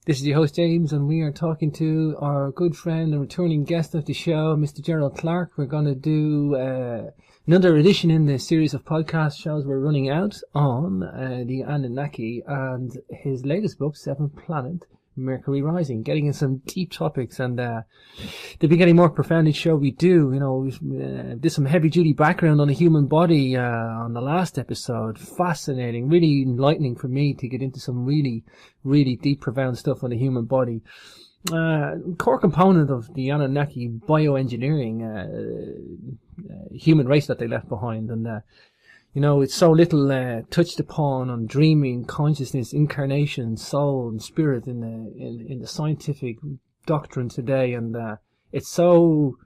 This is your host James, and we are talking to our good friend and returning guest of the show, Mr. Gerald Clark. We're going to do another edition in the series of podcast shows we're running out on the Anunnaki and his latest book, Seventh Planet, Mercury Rising, getting in some deep topics, and they'll be getting more profound each show we do. You know, we did some heavy duty background on the human body on the last episode. Fascinating, really enlightening for me to get into some really deep, profound stuff on the human body. Core component of the Anunnaki bioengineering human race that they left behind, and you know, it's so little touched upon on dreaming, consciousness, incarnation, soul, and spirit in the scientific doctrine today, and it's so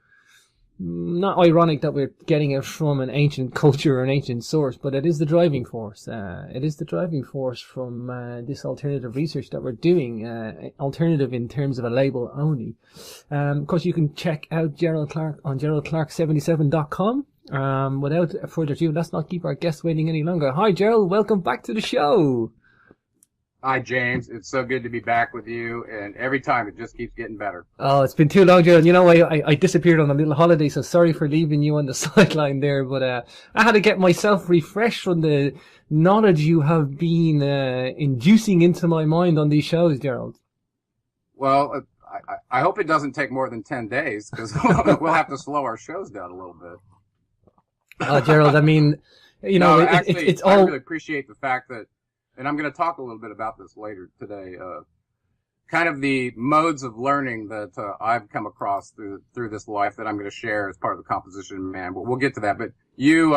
not ironic that we're getting it from an ancient culture or an ancient source, but it is the driving force. It is the driving force from this alternative research that we're doing. Alternative in terms of a label only. Of course, you can check out Gerald Clark on geraldclark77.com. Without further ado, let's not keep our guests waiting any longer. Hi, Gerald. Welcome back to the show. Hi, James. It's so good to be back with you, and every time it just keeps getting better. Oh, it's been too long, Gerald. You know, I disappeared on a little holiday, so sorry for leaving you on the sideline there, but I had to get myself refreshed from the knowledge you have been inducing into my mind on these shows, Gerald. Well, I hope it doesn't take more than 10 days, because we'll have to slow our shows down a little bit. Gerald, I mean, you know, no, actually, it's all... I really appreciate the fact that, and I'm going to talk a little bit about this later today, kind of the modes of learning that I've come across through this life that I'm going to share as part of the composition of man. But we'll get to that. But you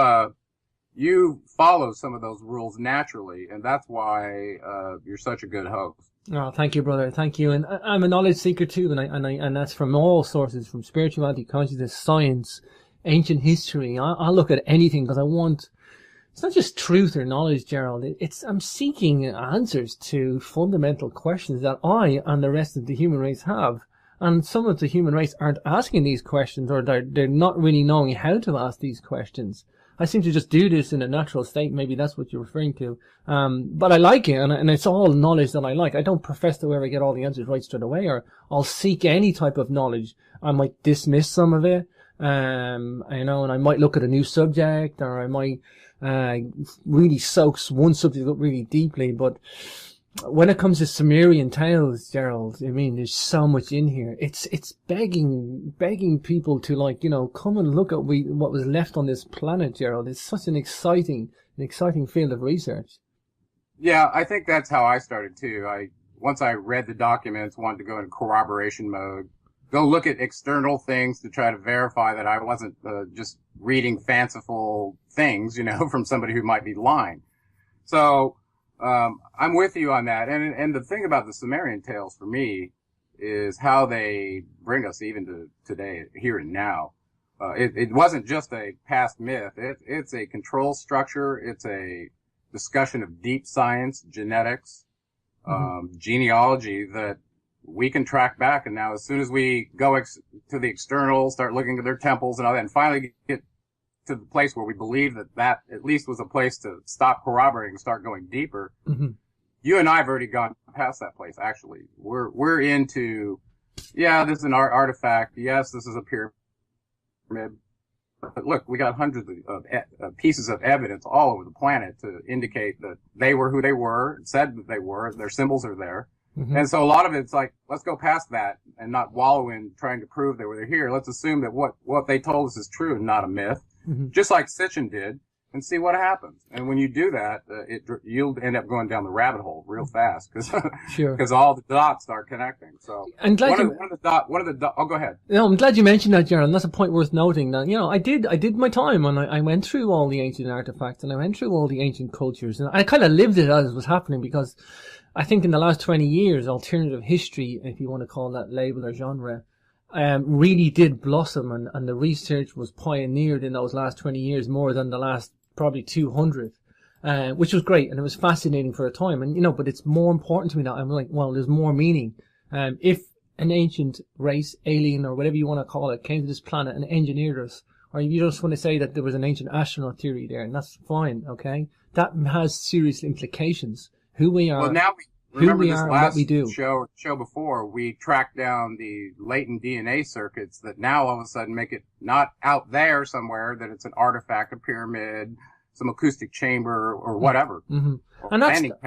follow some of those rules naturally, and that's why you're such a good host. Oh, thank you, brother. Thank you. And I'm a knowledge seeker too, and that's from all sources, from spirituality, consciousness, science, ancient history. I look at anything because I want, it's not just truth or knowledge, Gerald. I'm seeking answers to fundamental questions that I and the rest of the human race have. And some of the human race aren't asking these questions, or they're not really knowing how to ask these questions. I seem to just do this in a natural state. Maybe that's what you're referring to. But I like it, and it's all knowledge that I like. I don't profess to ever get all the answers right straight away, or I'll seek any type of knowledge. I might dismiss some of it. You know, and I might look at a new subject, or I might really soak one subject up really deeply. But when it comes to Sumerian tales, Gerald, I mean, there's so much in here. It's begging people to, like, you know, come and look at what was left on this planet, Gerald. It's such an exciting field of research. Yeah, I think that's how I started too. Once I read the documents, wanted to go into corroboration mode. Go look at external things to try to verify that I wasn't just reading fanciful things, you know, from somebody who might be lying. So I'm with you on that. And the thing about the Sumerian tales for me is how they bring us even to today, here and now. It wasn't just a past myth. It's a control structure. It's a discussion of deep science, genetics, genealogy that we can track back. And now as soon as we go to the external, start looking at their temples and all that, and finally get to the place where we believe that at least was a place to stop corroborating and start going deeper, you and I have already gone past that place, actually. We're into, yeah, this is an artifact. Yes, this is a pyramid. But look, we got hundreds of pieces of evidence all over the planet to indicate that they were who they were, said that they were, their symbols are there. And so a lot of it's like, let's go past that and not wallow in trying to prove they were here. Let's assume that what they told us is true and not a myth, just like Sitchin did, and see what happens. And when you do that, you'll end up going down the rabbit hole real fast because all the dots start connecting. So I'm glad oh, go ahead. No, I'm glad you mentioned that, Gerald. And that's a point worth noting. That, you know, I did my time, and I went through all the ancient artifacts, and I went through all the ancient cultures, and I kind of lived it as it was happening, because I think in the last 20 years, alternative history, if you want to call that label or genre, really did blossom, and the research was pioneered in those last 20 years more than the last probably 200, which was great, and it was fascinating for a time. And, you know, but it's more important to me now. I'm like, well, there's more meaning. If an ancient race, alien, or whatever you want to call it, came to this planet and engineered us, or you just want to say that there was an ancient astronaut theory there, and that's fine, okay? That has serious implications. Who we are. Well, remember we this are and what last we do. show before, we tracked down the latent DNA circuits that now all of a sudden make it not out there somewhere, that it's an artifact, a pyramid, some acoustic chamber, or whatever. Mm-hmm. Or And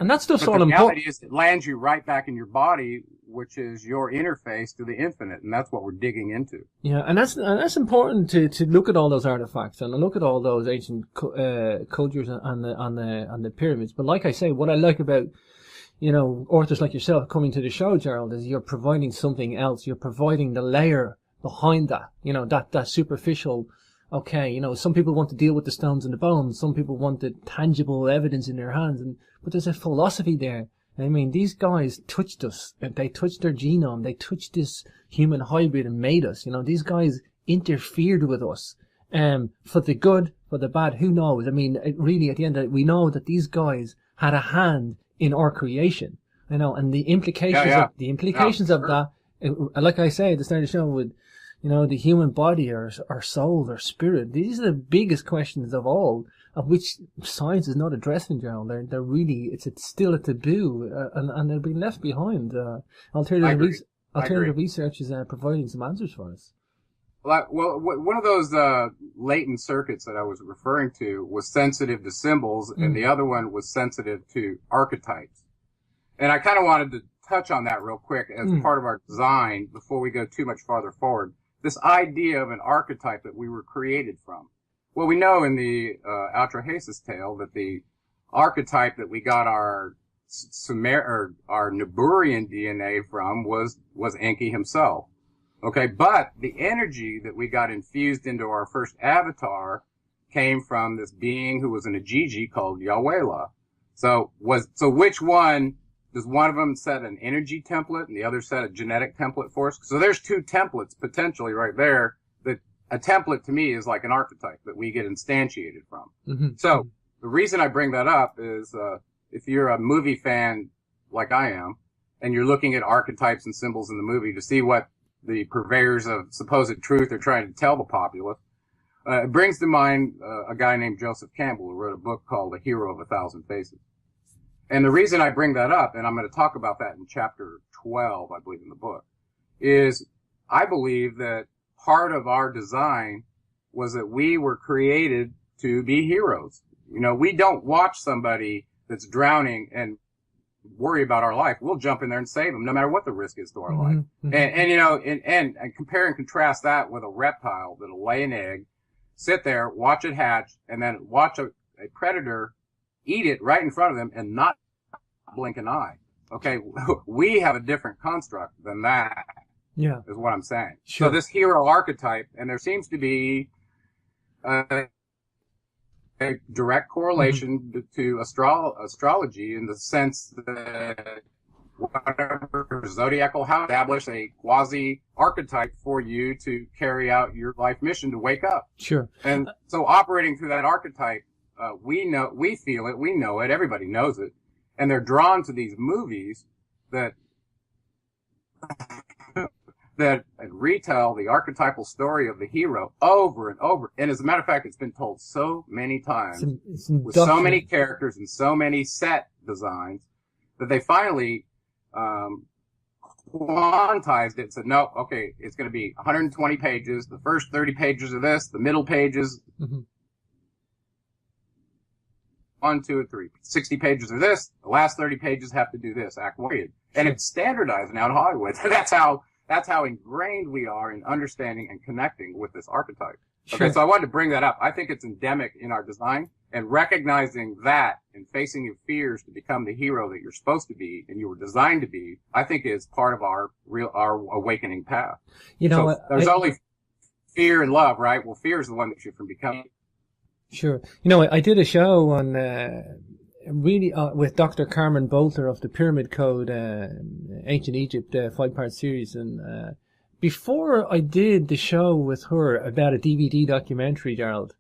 that's just but all the important. reality is it lands you right back in your body, which is your interface to the infinite, and that's what we're digging into. Yeah, and that's important to look at all those artifacts and look at all those ancient cultures on the pyramids. But like I say, what I like about authors like yourself coming to the show, Gerald, is you're providing something else. You're providing the layer behind that. That superficial. Okay, some people want to deal with the stones and the bones. Some people want the tangible evidence in their hands, but there's a philosophy there. I mean, these guys touched us. They touched their genome. They touched this human hybrid and made us. These guys interfered with us. For the good, for the bad, who knows? I mean, really, at the end of it, we know that these guys had a hand in our creation. And the implications of that, like I say at the start of the show, with the human body, our soul, our spirit. These are the biggest questions of all, of which science is not addressing, Gerald. They're really, it's still a taboo, and they're being left behind. Alternative research is providing some answers for us. Well, one of those latent circuits that I was referring to was sensitive to symbols, and the other one was sensitive to archetypes. And I kind of wanted to touch on that real quick as part of our design before we go too much farther forward. This idea of an archetype that we were created from. Well, we know in the Atrahasis tale that the archetype that we got our Naburian DNA from was Enki himself. Okay, but the energy that we got infused into our first avatar came from this being who was an Ajiji called Yahwehla. So which one? Does one of them set an energy template and the other set a genetic template for us? So there's two templates potentially right there. That a template to me is like an archetype that we get instantiated from. Mm-hmm. So the reason I bring that up is if you're a movie fan like I am, and you're looking at archetypes and symbols in the movie to see what the purveyors of supposed truth are trying to tell the populace, it brings to mind a guy named Joseph Campbell who wrote a book called A Hero of a Thousand Faces. And the reason I bring that up, and I'm going to talk about that in chapter 12, I believe, in the book, is I believe that part of our design was that we were created to be heroes. We don't watch somebody that's drowning and worry about our life. We'll jump in there and save them, no matter what the risk is to our life. And compare and contrast that with a reptile that'll lay an egg, sit there, watch it hatch, and then watch a predator eat it right in front of them and not blink an eye. Okay, we have a different construct than that. Yeah, is what I'm saying. Sure. So this hero archetype, and there seems to be a direct correlation to astrology in the sense that whatever zodiacal house establish a quasi archetype for you to carry out your life mission to wake up. Sure. And so operating through that archetype, we feel it, we know it, everybody knows it, and they're drawn to these movies that retell the archetypal story of the hero over and over. And as a matter of fact, it's been told so many times with so many characters and so many set designs that they finally quantized it and said, no, okay, it's going to be 120 pages. The first 30 pages are this, the middle pages. 1, 2, and 3. 60 pages are this. The last 30 pages have to do this. Act weighted, and it's standardized now in Hollywood. That's how ingrained we are in understanding and connecting with this archetype. Okay, sure. So I wanted to bring that up. I think it's endemic in our design, and recognizing that and facing your fears to become the hero that you're supposed to be and you were designed to be, I think is part of our awakening path. There's only fear and love, right? Well, fear is the one that you're from becoming. Sure. I did a show on with Dr. Carmen Bolter of the Pyramid Code, Ancient Egypt 5-part series, and before I did the show with her about a DVD documentary, Gerald,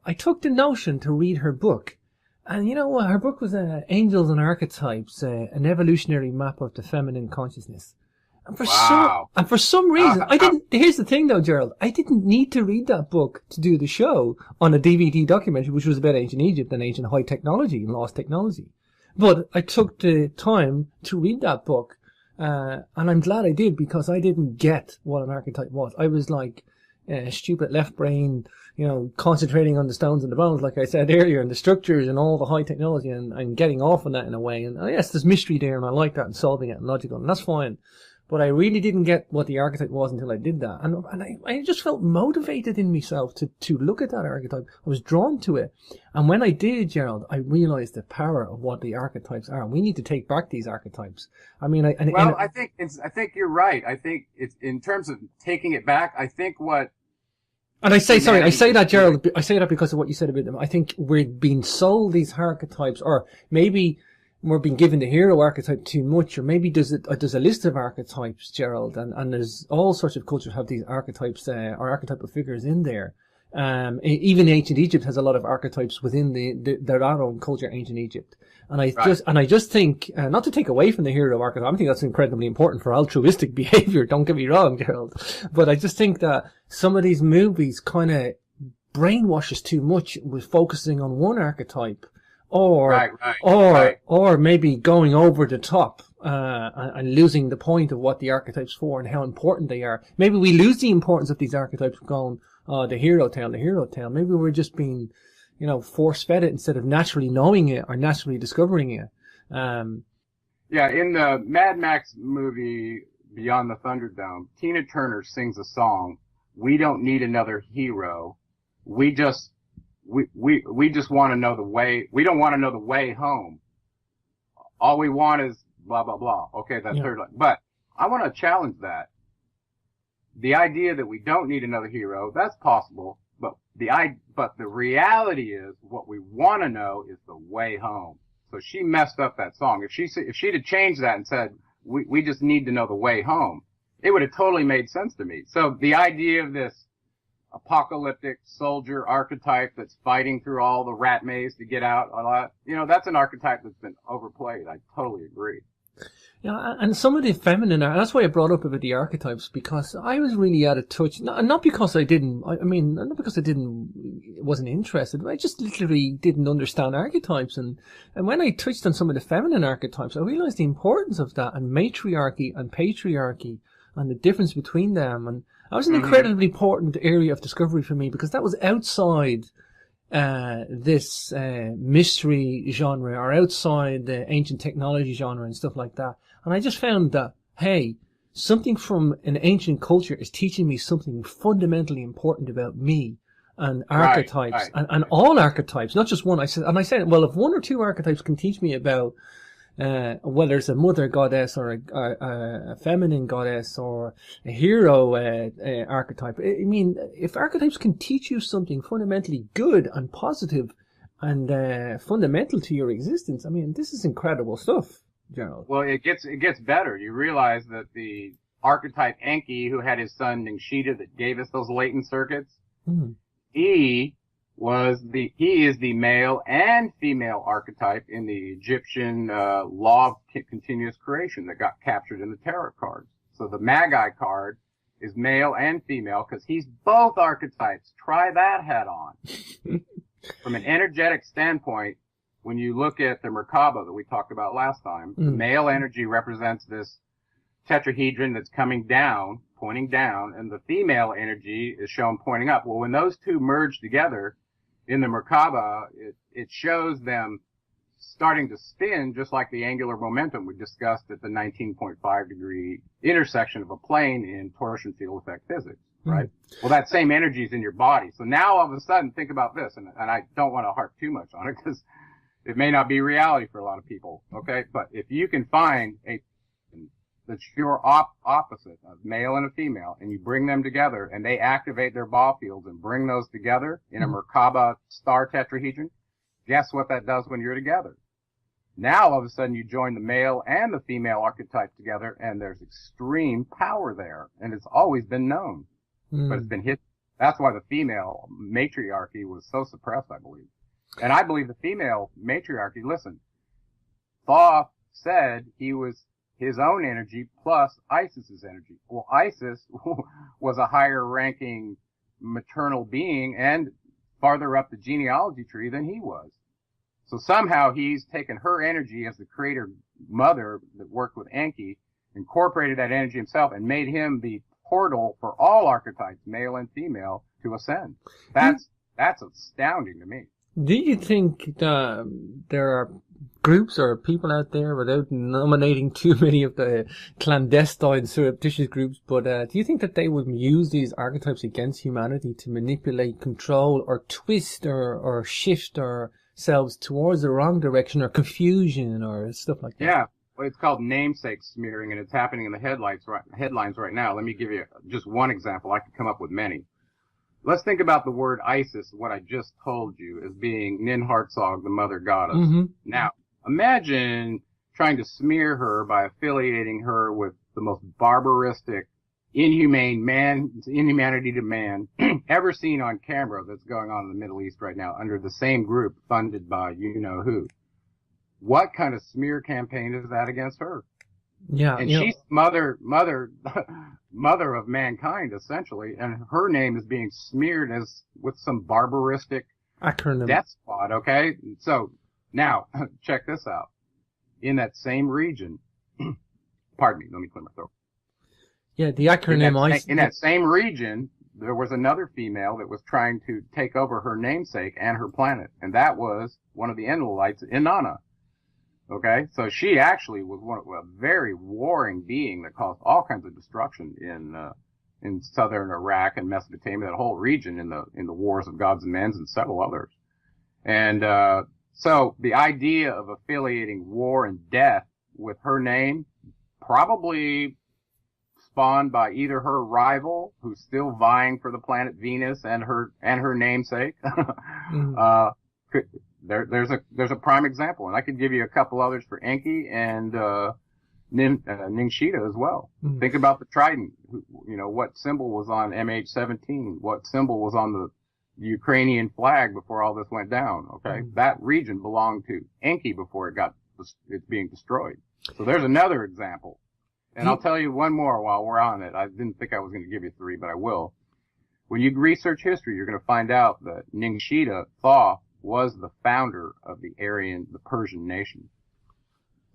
I took the notion to read her book, and her book was Angels and Archetypes, an evolutionary map of the feminine consciousness. And for some reason, I didn't. Here's the thing, though, Gerald. I didn't need to read that book to do the show on a DVD documentary, which was about ancient Egypt and ancient high technology and lost technology. But I took the time to read that book, and I'm glad I did, because I didn't get what an archetype was. I was like, stupid left brain, concentrating on the stones and the bones, like I said earlier, and the structures and all the high technology, and getting off on that in a way. And yes, there's mystery there, and I like that, and solving it and logical, and that's fine. But I really didn't get what the archetype was until I did that. And I just felt motivated in myself to look at that archetype. I was drawn to it. And when I did, Gerald, I realized the power of what the archetypes are. We need to take back these archetypes. I mean, I think you're right. I think it's, in terms of taking it back, I think what, and I say that, Gerald, I say that because of what you said about them. I think we're being sold these archetypes, or maybe we're being given the hero archetype too much, or maybe there's a list of archetypes, Gerald, and there's all sorts of cultures have these archetypes, or archetypal figures in there. Even ancient Egypt has a lot of archetypes within their own culture, ancient Egypt. And I just think, not to take away from the hero archetype, I think that's incredibly important for altruistic behavior, don't get me wrong, Gerald. But I just think that some of these movies kind of brainwash us too much with focusing on one archetype. Or maybe going over the top, and losing the point of what the archetypes for and how important they are. Maybe we lose the importance of these archetypes going, the hero tale. Maybe we're just being, force fed it instead of naturally knowing it or naturally discovering it. Yeah, in the Mad Max movie Beyond the Thunderdome, Tina Turner sings a song, "We don't need another hero. We just want to know the way. We don't want to know the way home. All we want is blah, blah, blah." Okay, that's third line. But I want to challenge that. The idea that we don't need another hero, that's possible. But the reality is, what we want to know is the way home. So she messed up that song. If she'd have changed that and said, we just need to know the way home, it would have totally made sense to me. So the idea of this apocalyptic soldier archetype that's fighting through all the rat maze to get out, that's an archetype that's been overplayed. I totally agree. Yeah, and some of the feminine, that's why I brought up about the archetypes, because I was really out of touch. Not because I wasn't interested, I just literally didn't understand archetypes. And when I touched on some of the feminine archetypes, I realized the importance of that, and matriarchy and patriarchy, and the difference between them. And that was an incredibly important area of discovery for me, because that was outside this mystery genre, or outside the ancient technology genre and stuff like that. And I just found that, hey, something from an ancient culture is teaching me something fundamentally important about me and archetypes, and all archetypes, not just one. I said, well, if one or two archetypes can teach me about whether it's a mother goddess or a feminine goddess or a hero archetype. I mean, if archetypes can teach you something fundamentally good and positive and fundamental to your existence, I mean, this is incredible stuff, Gerald. Well, it gets better. You realize that the archetype Enki, who had his son Ningshita that gave us those latent circuits, he is the male and female archetype in the Egyptian law of continuous creation that got captured in the tarot cards. So the Magi card is male and female because he's both archetypes. Try that hat on. From an energetic standpoint, when you look at the Merkaba that we talked about last time, the male energy represents this tetrahedron that's coming down, pointing down, and the female energy is shown pointing up. Well, when those two merge together in the Merkaba, it shows them starting to spin just like the angular momentum we discussed at the 19.5 degree intersection of a plane in torsion field effect physics, right? Well, that same energy is in your body. So now all of a sudden, think about this, and I don't want to harp too much on it because it may not be reality for a lot of people, okay? But if you can find that's your opposite, a male and a female, and you bring them together and they activate their ball fields and bring those together in a Merkaba star tetrahedron, guess what that does when you're together? Now all of a sudden you join the male and the female archetype together and there's extreme power there, and it's always been known, but it's been hit. That's why the female matriarchy was so suppressed, I believe. And I believe the female matriarchy, listen, Thoth said he was his own energy plus Isis's energy. Well, Isis was a higher ranking maternal being and farther up the genealogy tree than he was. So somehow he's taken her energy as the creator mother that worked with Enki, incorporated that energy himself, and made him the portal for all archetypes, male and female, to ascend. That's astounding to me. Do you think there are groups or people out there, without nominating too many of the clandestine, surreptitious groups, but do you think that they would use these archetypes against humanity to manipulate, control, or twist or shift ourselves towards the wrong direction, or confusion, or stuff like that? Yeah. Well, it's called namesake smearing, and it's happening in the headlines right now. Let me give you just one example. I could come up with many. Let's think about the word Isis, what I just told you, as being Ninhartsog, the mother goddess. Mm-hmm. Now, imagine trying to smear her by affiliating her with the most barbaristic, inhumanity to man ever seen on camera that's going on in the Middle East right now under the same group funded by you-know-who. What kind of smear campaign is that against her? Yeah, and she's mother of mankind, essentially, and her name is being smeared as with some barbaristic acronym death squad. Okay, so now check this out. In that same region, pardon me, let me clear my throat. Yeah, the acronym in that same region, there was another female that was trying to take over her namesake and her planet, and that was one of the Enlilites, Inanna. Okay, so she actually was a very warring being that caused all kinds of destruction in southern Iraq and Mesopotamia, that whole region in the wars of gods and men and several others. And so the idea of affiliating war and death with her name probably spawned by either her rival, who's still vying for the planet Venus and her namesake. There's a prime example, and I could give you a couple others for Enki and Ningshita as well. Mm. Think about the Trident. What symbol was on MH17? What symbol was on the Ukrainian flag before all this went down? Okay, that region belonged to Enki before it's being destroyed. So there's another example, and I'll tell you one more while we're on it. I didn't think I was going to give you three, but I will. When you research history, you're going to find out that Ningshita, Thoth, was the founder of the Persian nation.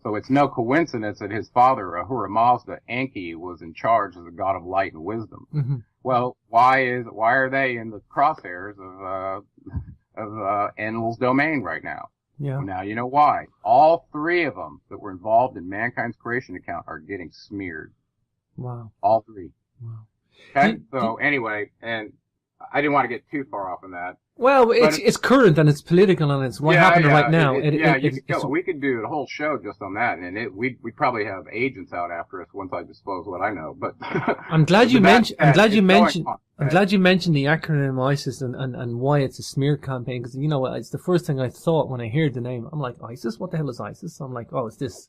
So it's no coincidence that his father, Ahura Mazda, Enki, was in charge as the god of light and wisdom. Mm-hmm. Well, why are they in the crosshairs of Enlil's domain right now? Yeah. Well, now you know why. All three of them that were involved in mankind's creation account are getting smeared. Wow. All three. Wow. Okay. Anyway, and I didn't want to get too far off on that. Well, it's current and it's political and it's happening right now. We could do a whole show just on that, and we'd probably have agents out after us once I disclose what I know. But I'm glad you mentioned the acronym ISIS and why it's a smear campaign, because it's the first thing I thought when I heard the name. I'm like, ISIS? What the hell is ISIS? I'm like, oh, it's this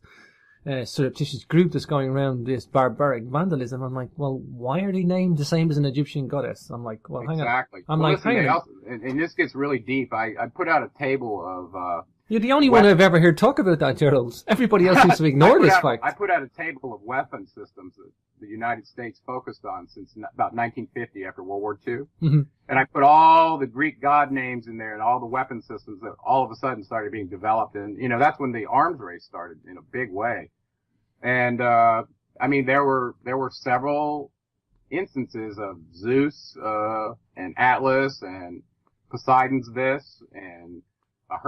surreptitious group that's going around this barbaric vandalism. I'm like, well, why are they named the same as an Egyptian goddess? I'm like, well, hang on. Exactly. And this gets really deep. I put out a table of you're the only one I've ever heard talk about that, Gerald. Everybody else seems to ignore this fact. I put out a table of weapon systems that the United States focused on since about 1950, after World War II. Mm-hmm. And I put all the Greek god names in there and all the weapon systems that all of a sudden started being developed. And, that's when the arms race started in a big way. And, there were several instances of Zeus, and Atlas and Poseidon's this, and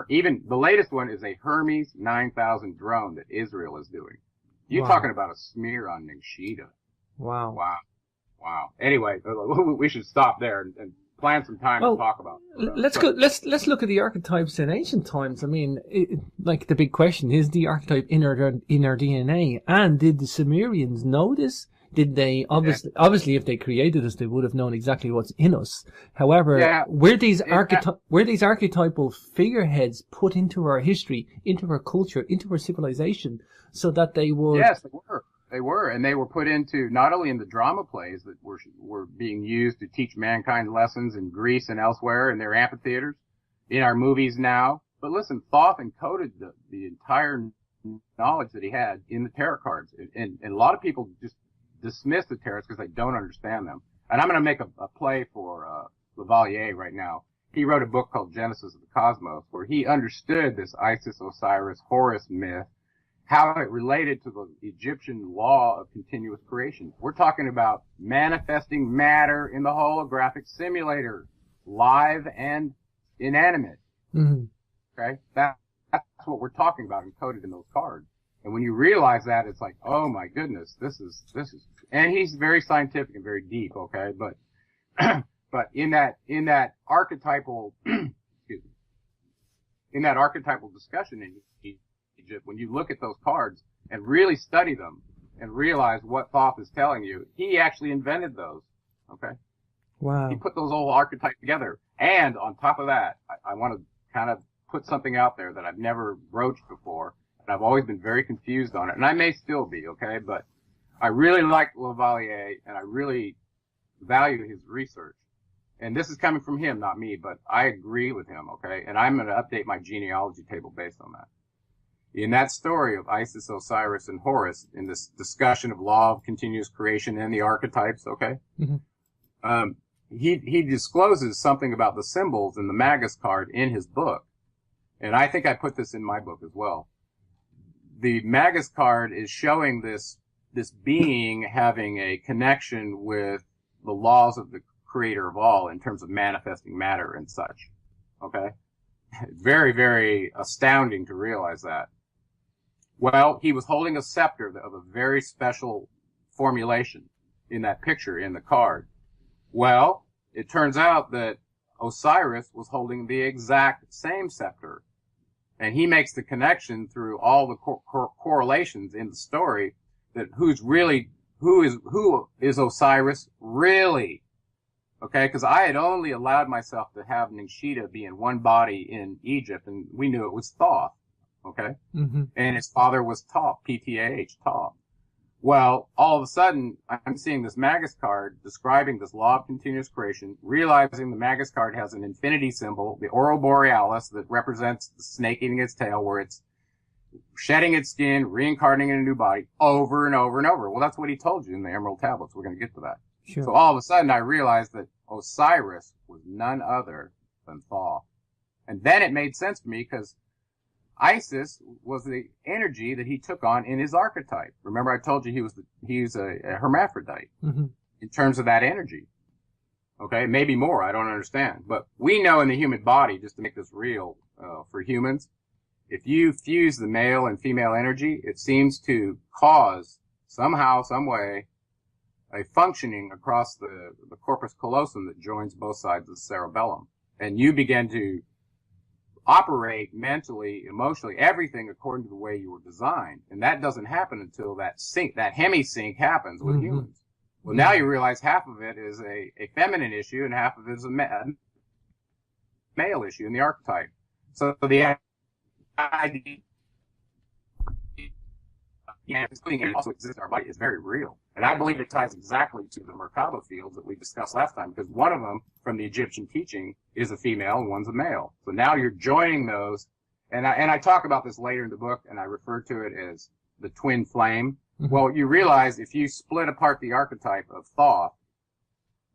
even the latest one is a Hermes 9000 drone that Israel is doing. You're talking about a smear on Ningshita. Wow. Anyway, we should stop there and plan some time to talk about. Let's look at the archetypes in ancient times. I mean, like the big question is the archetype in our DNA, and did the Sumerians know this? Did they obviously if they created us, they would have known exactly what's in us. However, were these archetypal figureheads put into our history, into our culture, into our civilization, so that they would? Yes, they were, and they were put into not only in the drama plays that were being used to teach mankind lessons in Greece and elsewhere in their amphitheaters, in our movies now. But listen, Thoth encoded the entire knowledge that he had in the tarot cards, and a lot of people just dismiss the tarots because they don't understand them. And I'm going to make a play for Lavalier right now. he wrote a book called Genesis of the Cosmos, where he understood this Isis, Osiris, Horus myth, how it related to the Egyptian law of continuous creation. We're talking about manifesting matter in the holographic simulator, live and inanimate. Mm-hmm. Okay? That's what we're talking about encoded in those cards. And when you realize that, it's like, oh my goodness, this is, and he's very scientific and very deep, okay? But, but in that archetypal, excuse me, in that archetypal discussion in Egypt, when you look at those cards and really study them and realize what Thoth is telling you, he actually invented those, okay? Wow. He put those old archetypes together. And on top of that, I want to kind of put something out there that I've never broached before. And I've always been very confused on it. And I may still be, okay? But I really like Lavalier, and I really value his research. And this is coming from him, not me, but I agree with him, okay? And I'm going to update my genealogy table based on that. In that story of Isis, Osiris, and Horus, in this discussion of law of continuous creation and the archetypes, okay? Mm-hmm. He discloses something about the symbols in the Magus card in his book. And I think I put this in my book as well. The Magus card is showing this being having a connection with the laws of the creator of all in terms of manifesting matter and such. Okay? Very, very astounding to realize that. Well, he was holding a scepter of a very special formulation in that picture in the card. Well, it turns out that Osiris was holding the exact same scepter. And he makes the connection through all the correlations in the story that who is Osiris really? Okay, because I had only allowed myself to have Ningshita be in one body in Egypt, and we knew it was Thoth. Okay, mm-hmm. And his father was Thoth, Ptah, Thoth. Well, all of a sudden, I'm seeing this Magus card describing this law of continuous creation, realizing the Magus card has an infinity symbol, the Aurora Borealis, that represents the snake eating its tail, where it's shedding its skin, reincarnating in a new body, over and over and over. Well, that's what he told you in the Emerald Tablets. We're going to get to that. Sure. So all of a sudden, I realized that Osiris was none other than Thoth. And then it made sense to me, because Isis was the energy that he took on in his archetype. Remember, I told you he was a hermaphrodite mm-hmm. in terms of that energy. Okay, maybe more. I don't understand, but we know in the human body, just to make this real for humans, if you fuse the male and female energy, it seems to cause somehow, some way, a functioning across the corpus callosum that joins both sides of the cerebellum, and you begin to operate mentally, emotionally, everything according to the way you were designed. And that doesn't happen until that hemi-sync happens with mm-hmm. humans. Well, now you realize half of it is a feminine issue and half of it is a male issue in the archetype. So the idea it also exists in our body is very real. And I believe it ties exactly to the Merkaba fields that we discussed last time, because one of them from the Egyptian teaching is a female and one's a male. So now you're joining those, and I talk about this later in the book, and I refer to it as the twin flame. Mm-hmm. Well, you realize if you split apart the archetype of Thoth,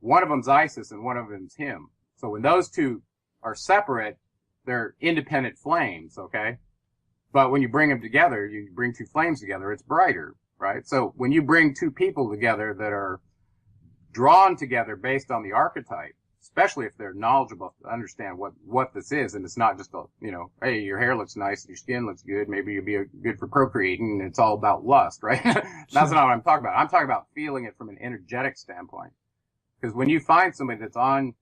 one of them's Isis and one of them's him. So when those two are separate, they're independent flames, okay? But when you bring them together, you bring two flames together, it's brighter, right? So when you bring two people together that are drawn together based on the archetype, especially if they're knowledgeable to understand what this is, and it's not just hey, your hair looks nice, your skin looks good, maybe you'll be good for procreating, and it's all about lust, right? That's not what I'm talking about. I'm talking about feeling it from an energetic standpoint. Because when you find somebody that's on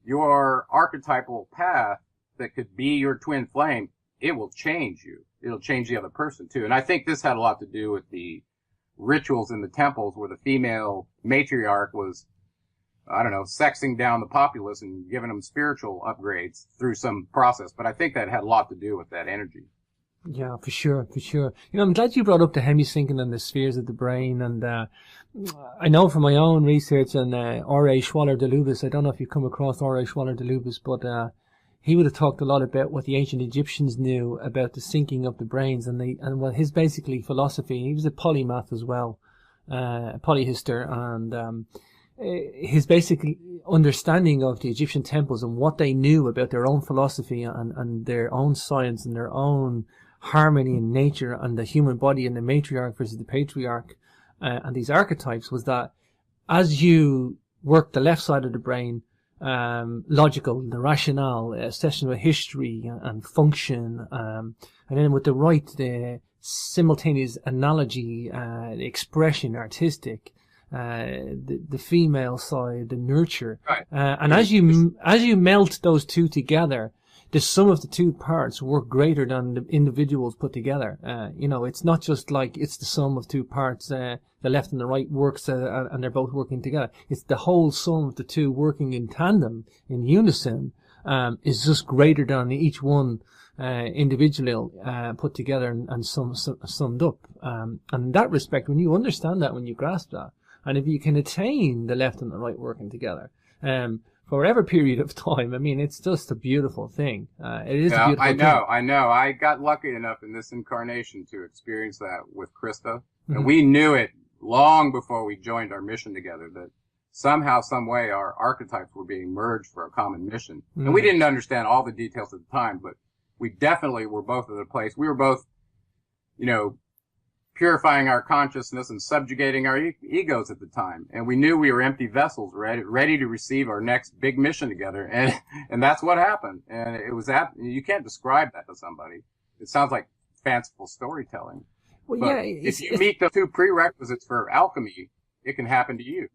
your archetypal path that could be your twin flame, it will change you. It'll change the other person too. And I think this had a lot to do with the rituals in the temples where the female matriarch was, sexing down the populace and giving them spiritual upgrades through some process. But I think that had a lot to do with that energy. Yeah, for sure, for sure. I'm glad you brought up the hemisyncing and the spheres of the brain. And I know from my own research on R.A. Schwaller de Lubis, I don't know if you've come across R.A. Schwaller de Lubis, but he would have talked a lot about what the ancient Egyptians knew about the syncing of the brains and what his basically philosophy. He was a polymath as well, a polyhister, and his basic understanding of the Egyptian temples and what they knew about their own philosophy and their own science and their own harmony in nature and the human body and the matriarch versus the patriarch, and these archetypes, was that as you work the left side of the brain, logical, the rationale, session with history and function, and then with the right, the simultaneous analogy, the expression, artistic, the female side, the nurture, Right. And as you melt those two together, the sum of the two parts work greater than the individuals put together. It's not just like it's the sum of two parts, the left and the right works, and they're both working together. It's the whole sum of the two working in tandem, in unison, is just greater than each one individually put together and summed up. And in that respect, when you understand that, when you grasp that, and if you can attain the left and the right working together, for whatever period of time, I mean, it's just a beautiful thing. It is a beautiful thing. I know. I got lucky enough in this incarnation to experience that with Krista. And we knew it long before we joined our mission together, that somehow, some way, our archetypes were being merged for a common mission. And we didn't understand all the details at the time, but we definitely were both at a place. We were both, purifying our consciousness and subjugating our egos at the time. And we knew we were empty vessels, ready to receive our next big mission together. And that's what happened. And it was you can't describe that to somebody. It sounds like fanciful storytelling. Well, but if you meet the two prerequisites for alchemy, it can happen to you.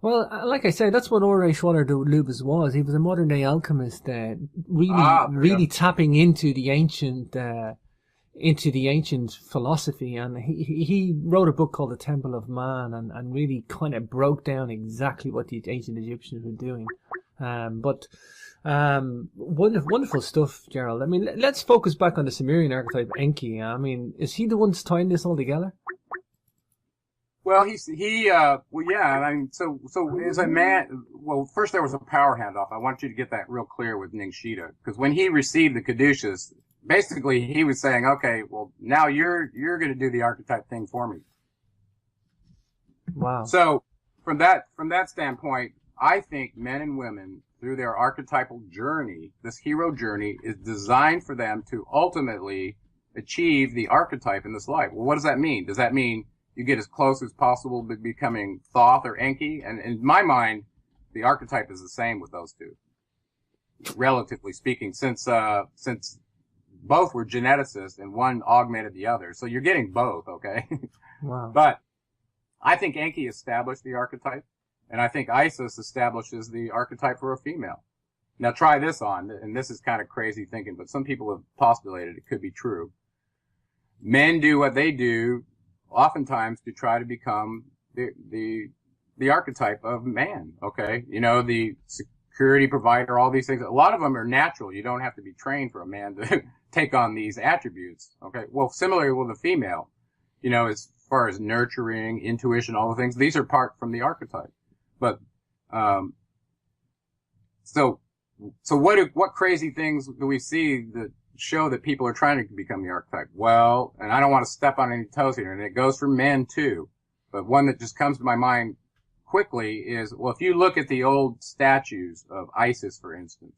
Well, like I said, that's what R.A. Schwaller de Lubas was. He was a modern day alchemist, really tapping into the ancient philosophy, and he wrote a book called The Temple of Man, and really kind of broke down exactly what the ancient Egyptians were doing. Wonderful stuff, Gerald. I mean, let's focus back on the Sumerian archetype Enki. I mean, is he the one that's tying this all together? Well, I mean, so as a man, well, first there was a power handoff. I want you to get that real clear with Ningshita, because when he received the Caduceus, basically he was saying, okay, well, now you're going to do the archetype thing for me. Wow. So from that standpoint, I think men and women, through their archetypal journey, this hero journey is designed for them to ultimately achieve the archetype in this life. Well, what does that mean? Does that mean you get as close as possible to becoming Thoth or Enki? And in my mind, the archetype is the same with those two, relatively speaking, since both were geneticists and one augmented the other. So you're getting both, okay? Wow. But I think Enki established the archetype, and I think Isis establishes the archetype for a female. Now try this on, and this is kind of crazy thinking, but some people have postulated it could be true. Men do what they do oftentimes to try to become the archetype of man, okay? The security provider, all these things. A lot of them are natural. You don't have to be trained for a man to take on these attributes, okay? Well, similarly with a female, as far as nurturing, intuition, all the things, these are part from the archetype. But, so what crazy things do we see that show that people are trying to become the archetype? Well, and I don't want to step on any toes here, and it goes for men too, but one that just comes to my mind quickly is, well, if you look at the old statues of Isis, for instance,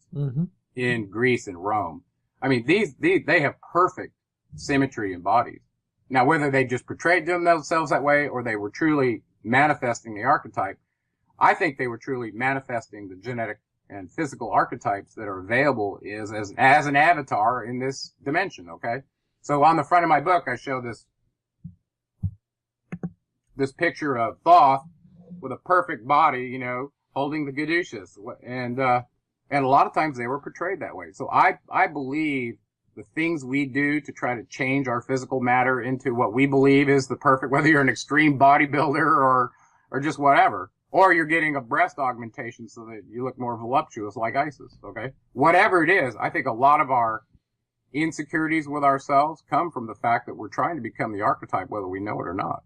in Greece and Rome, I mean, they have perfect symmetry in bodies. Now, whether they just portrayed themselves that way or they were truly manifesting the archetype, I think they were truly manifesting the genetic and physical archetypes that are available as an avatar in this dimension, okay? So on the front of my book, I show this picture of Thoth with a perfect body, holding the Caduceus. And a lot of times they were portrayed that way. So I believe the things we do to try to change our physical matter into what we believe is the perfect, whether you're an extreme bodybuilder or just whatever, or you're getting a breast augmentation so that you look more voluptuous like Isis, okay? Whatever it is, I think a lot of our insecurities with ourselves come from the fact that we're trying to become the archetype whether we know it or not.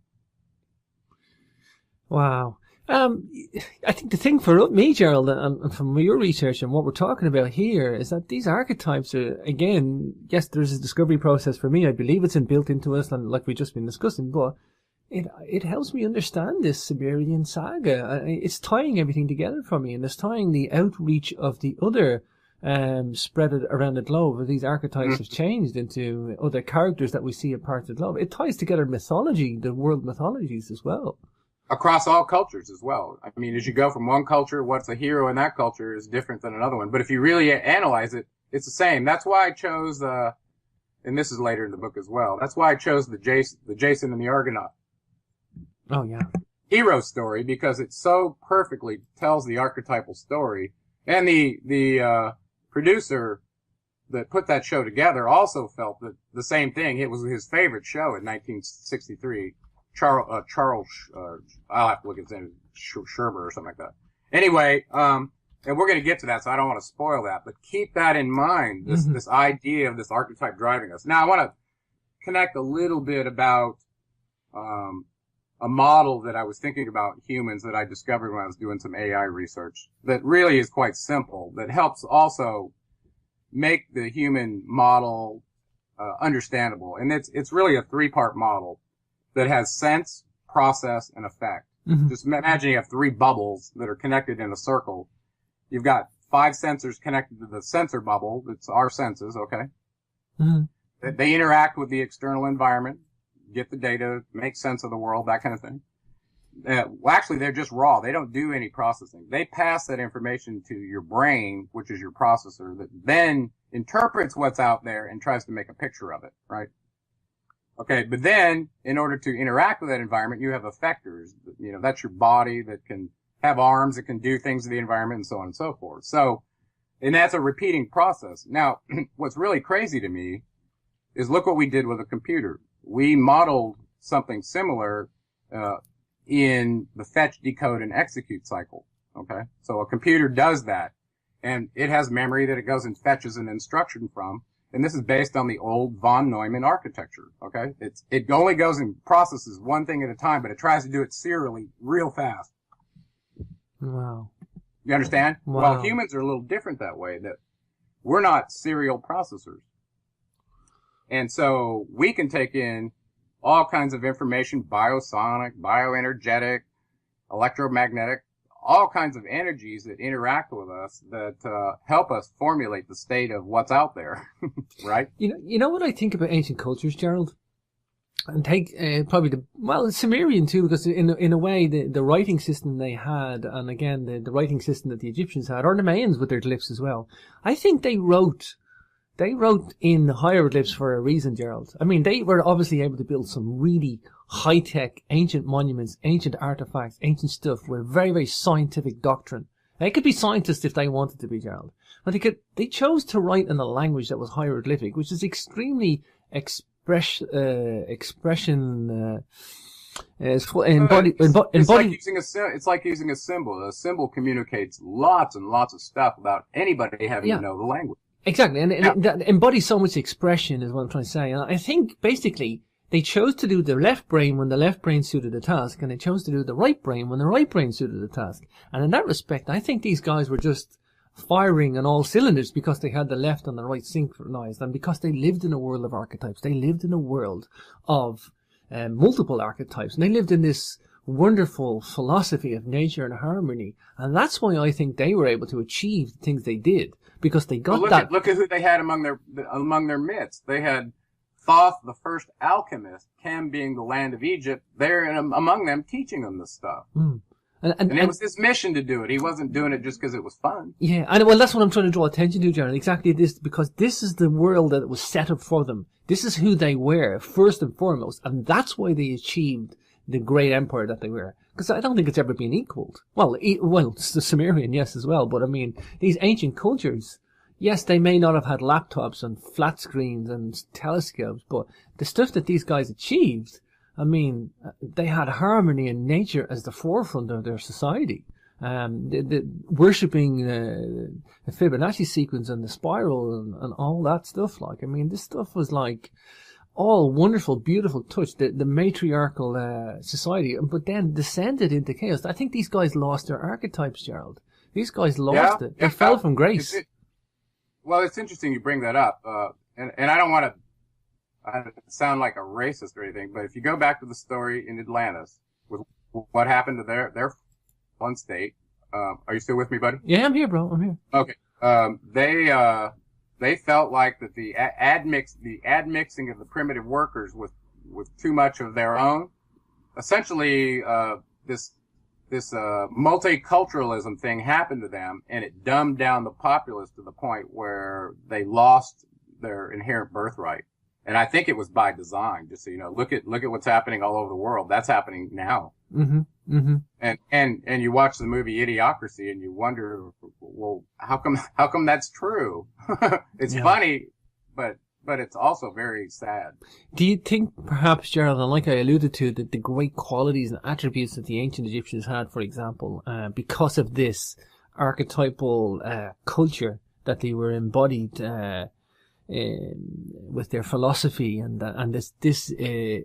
Wow. I think the thing for me, Gerald, and from your research and what we're talking about here, is that these archetypes are, again, yes, there's a discovery process for me. I believe it's built into us, and like we've just been discussing, but it helps me understand this Siberian saga. It's tying everything together for me, and it's tying the outreach of the other spread it around the globe. As these archetypes have changed into other characters that we see in parts of the globe. It ties together mythology, the world mythologies as well. Across all cultures as well. I mean, as you go from one culture, what's a hero in that culture is different than another one. But if you really analyze it, it's the same. That's why I chose, and this is later in the book as well. That's why I chose the Jason and the Argonaut. Oh yeah. Hero story, because it so perfectly tells the archetypal story. And the producer that put that show together also felt that the same thing. It was his favorite show in 1963. Charles, I'll have to look at his name, Sherber or something like that. Anyway, and we're going to get to that, so I don't want to spoil that, but keep that in mind, this idea of this archetype driving us. Now, I want to connect a little bit about, a model that I was thinking about humans that I discovered when I was doing some AI research that really is quite simple, that helps also make the human model, understandable. And it's really a 3-part model that has sense, process, and effect. Just imagine you have 3 bubbles that are connected in a circle. You've got 5 sensors connected to the sensor bubble. It's our senses, okay? They interact with the external environment, get the data, make sense of the world, that kind of thing. Well, actually, they're just raw. They don't do any processing. They pass that information to your brain, which is your processor, that then interprets what's out there and tries to make a picture of it, right? Okay, but then, in order to interact with that environment, you have effectors. You know, that's your body that can have arms, that can do things to the environment, and so on and so forth. So, and that's a repeating process. Now, what's really crazy to me is look what we did with a computer. We modeled something similar in the fetch, decode, and execute cycle. Okay, so a computer does that, and it has memory that it goes and fetches an instruction from. And this is based on the old von Neumann architecture. Okay, it only goes and processes one thing at a time, but it tries to do it serially, real fast. Wow. You understand? Wow. Well, humans are a little different that way. That we're not serial processors. And so we can take in all kinds of information, biosonic, bioenergetic, electromagnetic, all kinds of energies that interact with us that help us formulate the state of what's out there, right? You know what I think about ancient cultures, Gerald? And take probably Sumerian too, because in a way the writing system they had, and again the writing system that the Egyptians had, or the Mayans with their glyphs as well. I think they wrote in hieroglyphs for a reason, Gerald. I mean, they were obviously able to build some really high-tech ancient monuments, ancient artifacts, ancient stuff with very, very scientific doctrine. They could be scientists if they wanted to be, Gerald. But they chose to write in a language that was hieroglyphic, which is extremely expression, it's like using a symbol. A symbol communicates lots and lots of stuff without anybody having to know the language. Exactly, and that embodies so much expression is what I'm trying to say. And I think, basically, they chose to do the left brain when the left brain suited the task, and they chose to do the right brain when the right brain suited the task. And in that respect, I think these guys were just firing on all cylinders because they had the left and the right synchronized, and because they lived in a world of archetypes. They lived in a world of multiple archetypes, and they lived in this wonderful philosophy of nature and harmony. And that's why I think they were able to achieve the things they did. Because they got look at who they had among their midst. They had Thoth, the first alchemist, Chem being the land of Egypt. They're among them teaching them this stuff. And it was his mission to do it. He wasn't doing it just because it was fun. Yeah, and well, that's what I'm trying to draw attention to, Gerald. Exactly this, because this is the world that was set up for them. This is who they were, first and foremost. And that's why they achieved the great empire that they were. Because I don't think it's ever been equaled. Well, it's the Sumerian, yes, as well. But I mean, these ancient cultures, yes, they may not have had laptops and flat screens and telescopes, but the stuff that these guys achieved, I mean, they had harmony and nature as the forefront of their society. The worshipping the Fibonacci sequence and the spiral and all that stuff. Like, I mean, this stuff was like all wonderful, beautiful touch, the matriarchal society, but then descended into chaos. I think these guys lost their archetypes, Gerald. These guys lost it. They fell from grace. Well, it's interesting you bring that up, and I don't want to. I don't sound like a racist or anything, but if you go back to the story in Atlantis with what happened to their one state, are you still with me, buddy? Yeah, I'm here, bro. I'm here. Okay. They felt like that the admixing of the primitive workers with too much of their own, essentially, this multiculturalism thing happened to them, and it dumbed down the populace to the point where they lost their inherent birthright. And I think it was by design, just so you know. Look at what's happening all over the world. That's happening now. Mm-hmm. Mm-hmm. And you watch the movie Idiocracy and you wonder, well, how come that's true? It's funny, but it's also very sad. Do you think perhaps, Gerald, and like I alluded to, that the great qualities and attributes that the ancient Egyptians had, for example, because of this archetypal culture that they were embodied with their philosophy and this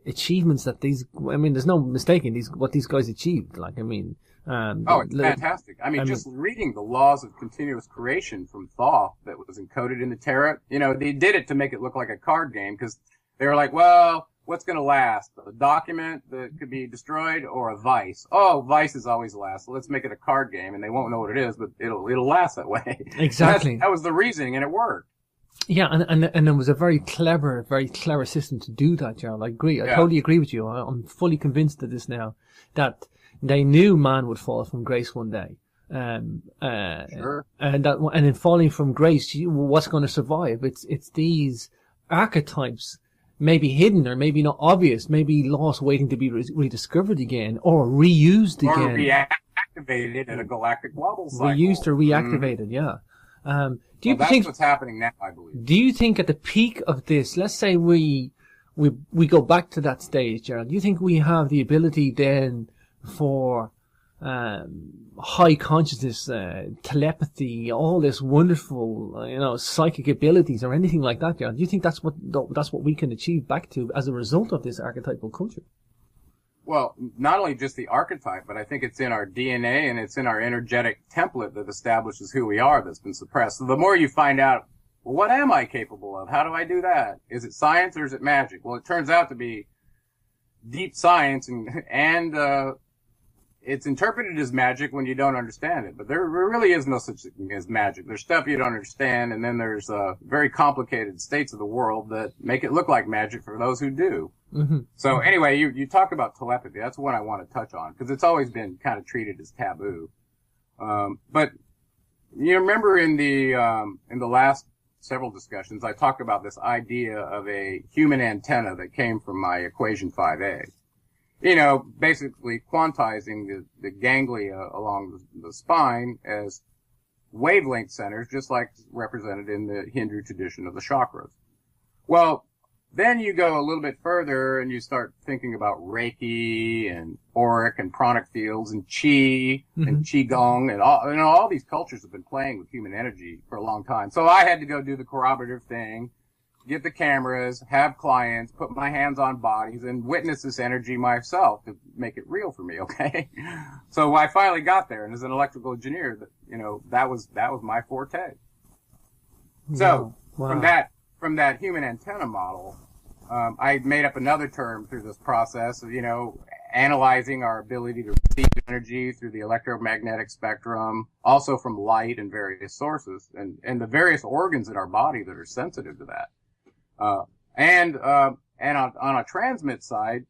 achievements that these, I mean, there's no mistaking what these guys achieved. Like, I mean, it's fantastic. I mean, just reading the laws of continuous creation from Thoth that was encoded in the Tarot, you know, they did it to make it look like a card game because they were like, well, what's going to last? A document that could be destroyed or a vice? Oh, vice is always last. So let's make it a card game, and they won't know what it is, but it'll last that way. Exactly. That was the reasoning, and it worked. Yeah, and it was a very clever system to do that, Gerald. I agree. I totally agree with you. I'm fully convinced of this now, that they knew man would fall from grace one day. Sure. And in falling from grace, what's going to survive? It's these archetypes, maybe hidden or maybe not obvious, maybe lost, waiting to be rediscovered again or reused again. Or reactivated in a galactic wobble cycle. Reused or reactivated, yeah. Do you that's think what's happening now, I believe? Do you think at the peak of this, let's say we go back to that stage, Gerald, do you think we have the ability then for high consciousness, telepathy, all this wonderful, psychic abilities or anything like that, Gerald? Do you think that's what we can achieve back to as a result of this archetypal culture? Well, not only just the archetype, but I think it's in our DNA and it's in our energetic template that establishes who we are that's been suppressed. So the more you find out, well, what am I capable of? How do I do that? Is it science or is it magic? Well, it turns out to be deep science and it's interpreted as magic when you don't understand it. But there really is no such thing as magic. There's stuff you don't understand, and then there's very complicated states of the world that make it look like magic for those who do. Mm-hmm. So anyway, you talk about telepathy. That's one I want to touch on because it's always been kind of treated as taboo. But you remember in the last several discussions, I talked about this idea of a human antenna that came from my equation 5A. You know, basically quantizing the ganglia along the spine as wavelength centers, just like represented in the Hindu tradition of the chakras. Well, then you go a little bit further and you start thinking about Reiki and auric and pranic fields and Qi and Qigong and all these cultures have been playing with human energy for a long time. So I had to go do the corroborative thing, get the cameras, have clients, put my hands on bodies and witness this energy myself to make it real for me. Okay. So I finally got there, and as an electrical engineer, that was my forte. So from that human antenna model, I made up another term through this process of, analyzing our ability to receive energy through the electromagnetic spectrum, also from light and various sources, and the various organs in our body that are sensitive to that. And on a transmit side,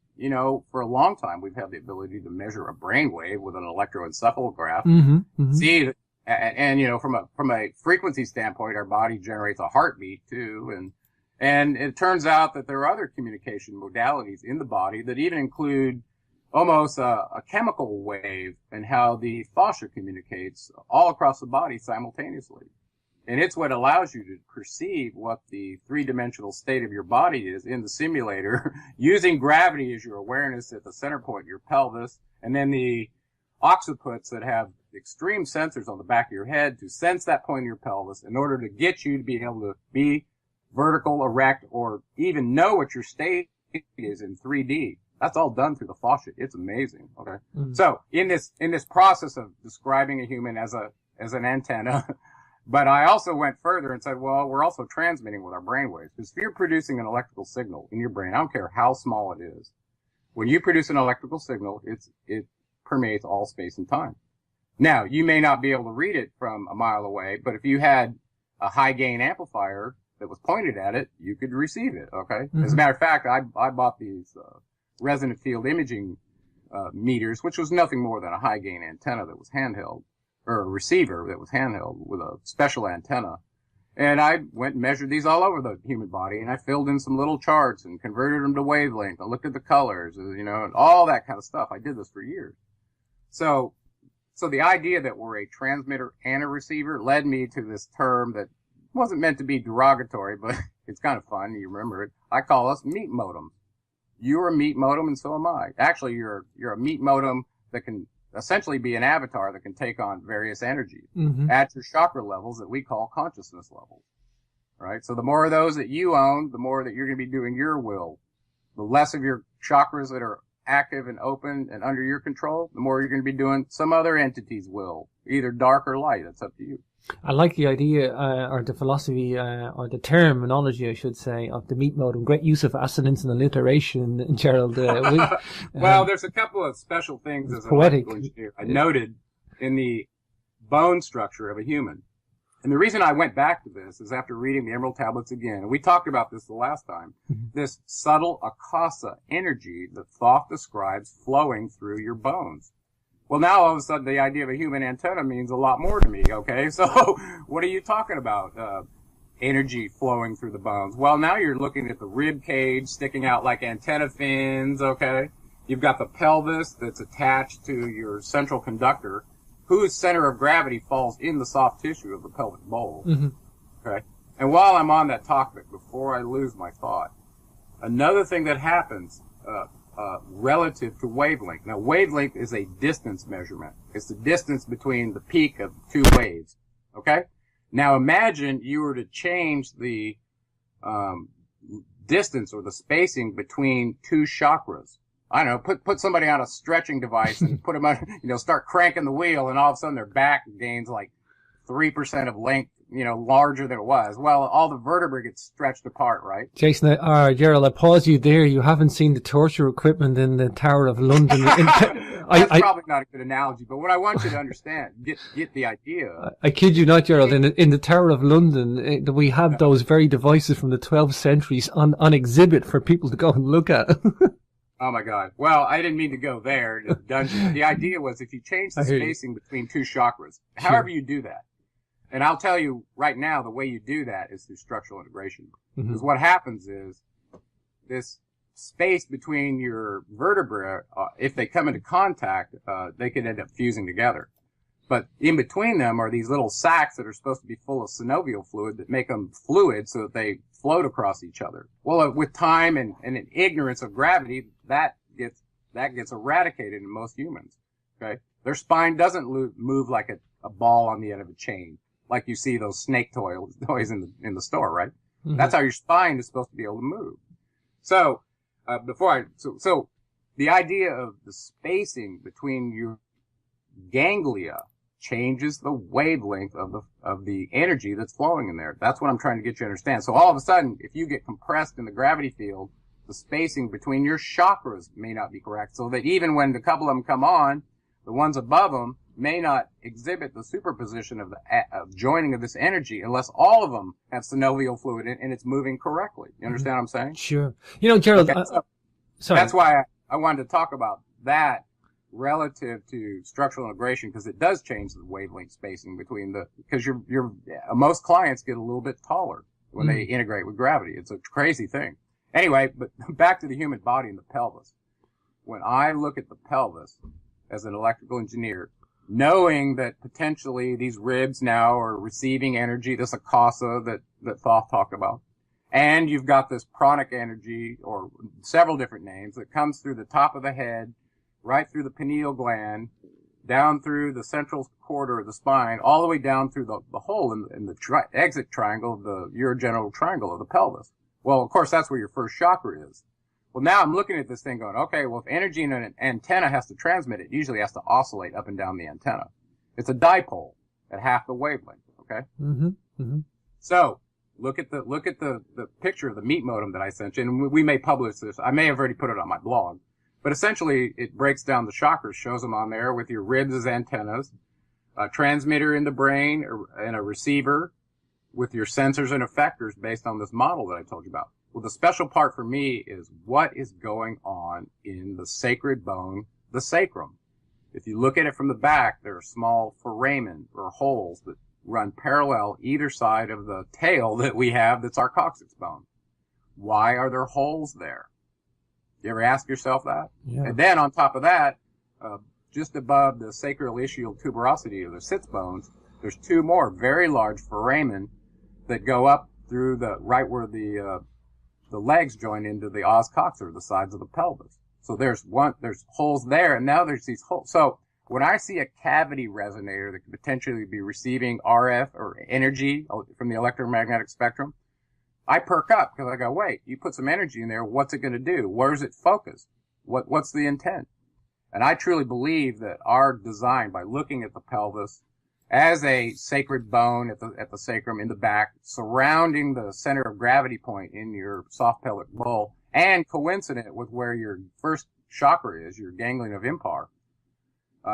for a long time, we've had the ability to measure a brainwave with an electroencephalograph. See, and from a frequency standpoint, our body generates a heartbeat too. And it turns out that there are other communication modalities in the body that even include almost a chemical wave and how the fascia communicates all across the body simultaneously. And it's what allows you to perceive what the three-dimensional state of your body is in the simulator, using gravity as your awareness at the center point, your pelvis, and then the occiputs that have extreme sensors on the back of your head to sense that point in your pelvis in order to get you to be able to be vertical, erect, or even know what your state is in 3D. That's all done through the fascia. It's amazing. Okay. So in this process of describing a human as an antenna, But I also went further and said, well, we're also transmitting with our brainwaves. Because if you're producing an electrical signal in your brain, I don't care how small it is, when you produce an electrical signal, it permeates all space and time. Now, you may not be able to read it from a mile away, but if you had a high gain amplifier that was pointed at it, you could receive it, okay? Mm-hmm. As a matter of fact, I bought these resonant field imaging meters, which was nothing more than a high gain antenna that was handheld, or a receiver that was handheld with a special antenna. And I went and measured these all over the human body, and I filled in some little charts and converted them to wavelength and looked at the colors, you know, and all that kind of stuff. I did this for years. So the idea that we're a transmitter and a receiver led me to this term that wasn't meant to be derogatory, but it's kind of fun. You remember it. I call us meat modems. You're a meat modem, and so am I. Actually, you're a meat modem that can essentially be an avatar that can take on various energies at your chakra levels that we call consciousness levels, right? So the more of those that you own, the more that you're going to be doing your will. The less of your chakras that are active and open and under your control, the more you're going to be doing some other entity's will, either dark or light. It's up to you. I like the idea, or the philosophy, or the terminology, I should say, of the meat modem. Great use of assonance and alliteration, Gerald. Well, there's a couple of special things as an electrical engineer I noted in the bone structure of a human. And the reason I went back to this is after reading the Emerald Tablets again, and we talked about this the last time, this subtle akasa energy that Thoth describes flowing through your bones. Well, now all of a sudden the idea of a human antenna means a lot more to me, okay? So what are you talking about? Energy flowing through the bones. Well, now you're looking at the rib cage sticking out like antenna fins, okay? You've got the pelvis that's attached to your central conductor, whose center of gravity falls in the soft tissue of the pelvic bowl, okay? And while I'm on that topic, before I lose my thought, another thing that happens, relative to wavelength. Now, wavelength is a distance measurement. It's the distance between the peak of two waves. Okay? Now, imagine you were to change the distance or the spacing between two chakras. I don't know, put somebody on a stretching device and put them on, start cranking the wheel, and all of a sudden their back gains like 3% of length, larger than it was. Well, all the vertebrae gets stretched apart, right? Jason, Gerald, I pause you there. You haven't seen the torture equipment in the Tower of London. That's probably not a good analogy, but what I want you to understand, get the idea. I kid you not, Gerald. In the Tower of London, we have those very devices from the 12th centuries on exhibit for people to go and look at. Oh my God. Well, I didn't mean to go there to the dungeon. The idea was if you change the spacing between two chakras, however you do that, and I'll tell you right now, the way you do that is through structural integration. Because what happens is this space between your vertebrae, if they come into contact, they can end up fusing together. But in between them are these little sacs that are supposed to be full of synovial fluid that make them fluid so that they float across each other. Well, with time and an ignorance of gravity, that gets eradicated in most humans. Okay, their spine doesn't move like a ball on the end of a chain, like you see those snake toys in the store, right? That's how your spine is supposed to be able to move. So so the idea of the spacing between your ganglia changes the wavelength of the energy that's flowing in there. That's what I'm trying to get you to understand. So all of a sudden, if you get compressed in the gravity field, the spacing between your chakras may not be correct. So that even when a couple of them come on, the ones above them may not exhibit the superposition of the joining of this energy unless all of them have synovial fluid and it's moving correctly. You understand what I'm saying? Sure. Gerald, okay, sorry. That's why I wanted to talk about that relative to structural integration, because it does change the wavelength spacing between because most clients get a little bit taller when they integrate with gravity. It's a crazy thing. Anyway, but back to the human body and the pelvis. When I look at the pelvis as an electrical engineer, knowing that potentially these ribs now are receiving energy, this akasa that Thoth talked about, and you've got this pranic energy, or several different names, that comes through the top of the head, right through the pineal gland, down through the central quarter of the spine, all the way down through the hole in the exit triangle of the urogenital triangle of the pelvis. Well, of course, that's where your first chakra is. Well, now I'm looking at this thing going, okay, well, if energy in an antenna has to transmit, it usually has to oscillate up and down the antenna. It's a dipole at half the wavelength, Okay. Mm-hmm. Mm-hmm. So look at the picture of the meat modem that I sent you, and we may publish this. I may have already put it on my blog, but essentially it breaks down the chakras, shows them on there with your ribs as antennas, a transmitter in the brain, and a receiver with your sensors and effectors based on this model that I told you about. Well, the special part for me is what is going on in the sacred bone, the sacrum. If you look at it from the back, there are small foramen or holes that run parallel either side of the tail that we have that's our coccyx bone. Why are there holes there? You ever ask yourself that? Yeah. And then on top of that, just above the sacroiliaceal tuberosity of the sits bones, there's two more very large foramen that go up through right where the legs join into the os coxer, the sides of the pelvis. So there's holes there, and now there's these holes. So when I see a cavity resonator that could potentially be receiving RF or energy from the electromagnetic spectrum, I perk up because I go, wait, you put some energy in there. What's it going to do? Where's it focused? What's the intent? And I truly believe that our design, by looking at the pelvis as a sacred bone at the sacrum in the back, surrounding the center of gravity point in your soft pelvic bowl, and coincident with where your first chakra is, your ganglion of Impar,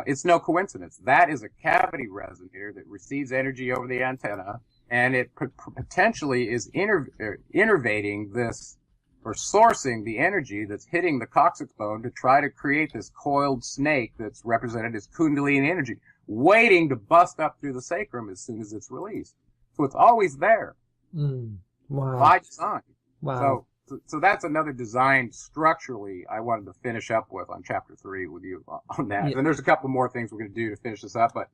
it's no coincidence. That is a cavity resonator that receives energy over the antenna, and it potentially is innervating this, or sourcing the energy that's hitting the coccyx bone to try to create this coiled snake that's represented as Kundalini energy, waiting to bust up through the sacrum as soon as it's released. So it's always there. Wow. By design. Wow. So that's another design structurally I wanted to finish up with on chapter 3 with you on that. Yeah. And there's a couple more things we're going to do to finish this up, but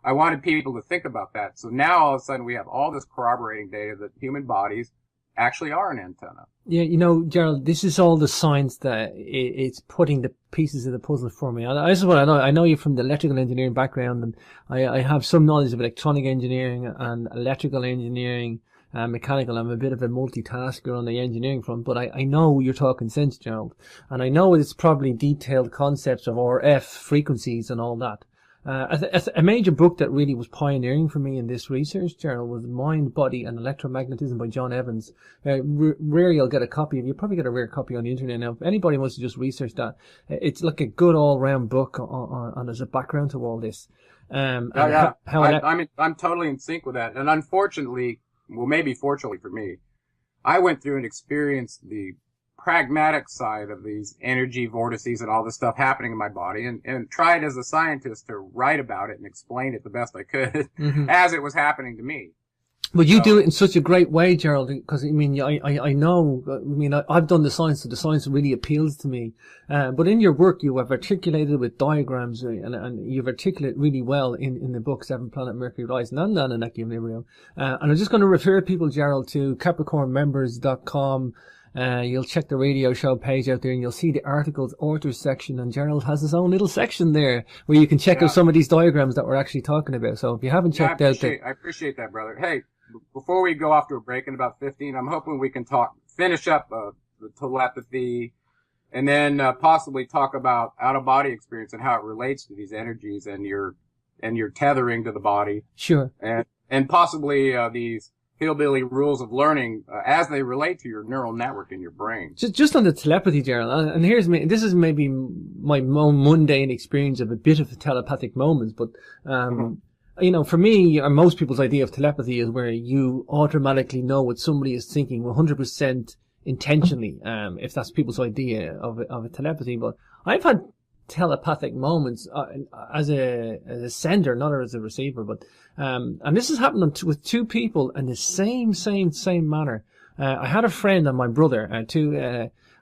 I wanted people to think about that. So now all of a sudden we have all this corroborating data that human bodies actually are an antenna. Yeah, you know, Gerald, this is all the science that it's putting the pieces of the puzzle for me. This is what I know. I know you from the electrical engineering background, and I have some knowledge of electronic engineering and electrical engineering and mechanical. I'm a bit of a multitasker on the engineering front, but I know you're talking sense, Gerald. And I know it's probably detailed concepts of RF frequencies and all that. A major book that really was pioneering for me in this research, Gerald, was Mind, Body and Electromagnetism by John Evans. Rarely I'll get a copy of it. You'll probably get a rare copy on the internet now. If anybody wants to just research that, it's like a good all-round book on as a background to all this. I'm totally in sync with that. And unfortunately, well, maybe fortunately for me, I went through and experienced the pragmatic side of these energy vortices and all this stuff happening in my body, and tried as a scientist to write about it and explain it the best I could as it was happening to me. But you do it in such a great way, Gerald, because I mean, I know, I mean, I've done the science, so the science really appeals to me. But in your work, you have articulated with diagrams, and you've articulated really well in the book, Seven Planet Mercury Rising and Annunaki Origins. And I'm just going to refer people, Gerald, to CapricornMembers.com. You'll check the radio show page out there and you'll see the articles authors section, and Gerald has his own little section there where you can check out some of these diagrams that we're actually talking about. So if you haven't checked out that. I appreciate that, brother. Hey, before we go off to a break in about 15, I'm hoping we can finish up the telepathy, and then possibly talk about out-of-body experience and how it relates to these energies and your tethering to the body. Sure. And possibly these hillbilly rules of learning as they relate to your neural network in your brain. Just on the telepathy, Gerald, and this is maybe my mundane experience of a bit of telepathic moments, but you know, for me, or most people's idea of telepathy is where you automatically know what somebody is thinking 100% intentionally, if that's people's idea of a telepathy. But I've had telepathic moments as a sender, not as a receiver, but and this has happened with two people in the same manner. I had a friend and my brother, I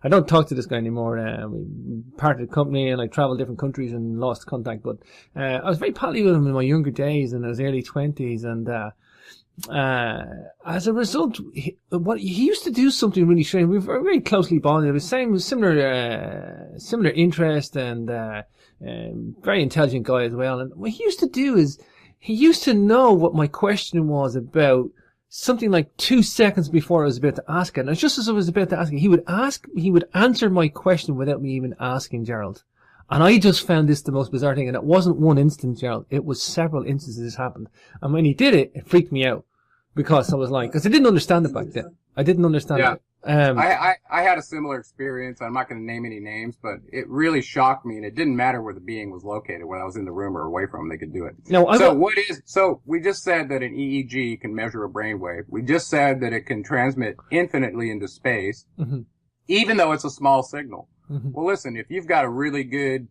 don't talk to this guy anymore. We parted company and I traveled different countries and lost contact, but I was very pally with him in my younger days in his early 20s, and as a result, he used to do something really strange. We were very closely bonded. It was similar interest, and very intelligent guy as well. And what he used to do is he used to know what my question was about something like 2 seconds before I was about to ask it. And just as I was about to ask it, he would answer my question without me even asking, Gerald. And I just found this the most bizarre thing. And it wasn't one instance, Gerald. It was several instances this happened. And when he did it, it freaked me out. Because I was like, because I didn't understand it back then. I didn't understand it. I had a similar experience. I'm not going to name any names, but it really shocked me, and it didn't matter where the being was located, whether I was in the room or away from them, they could do it. No, so we just said that an EEG can measure a brainwave. We just said that it can transmit infinitely into space, even though it's a small signal. Well, listen, if you've got a really good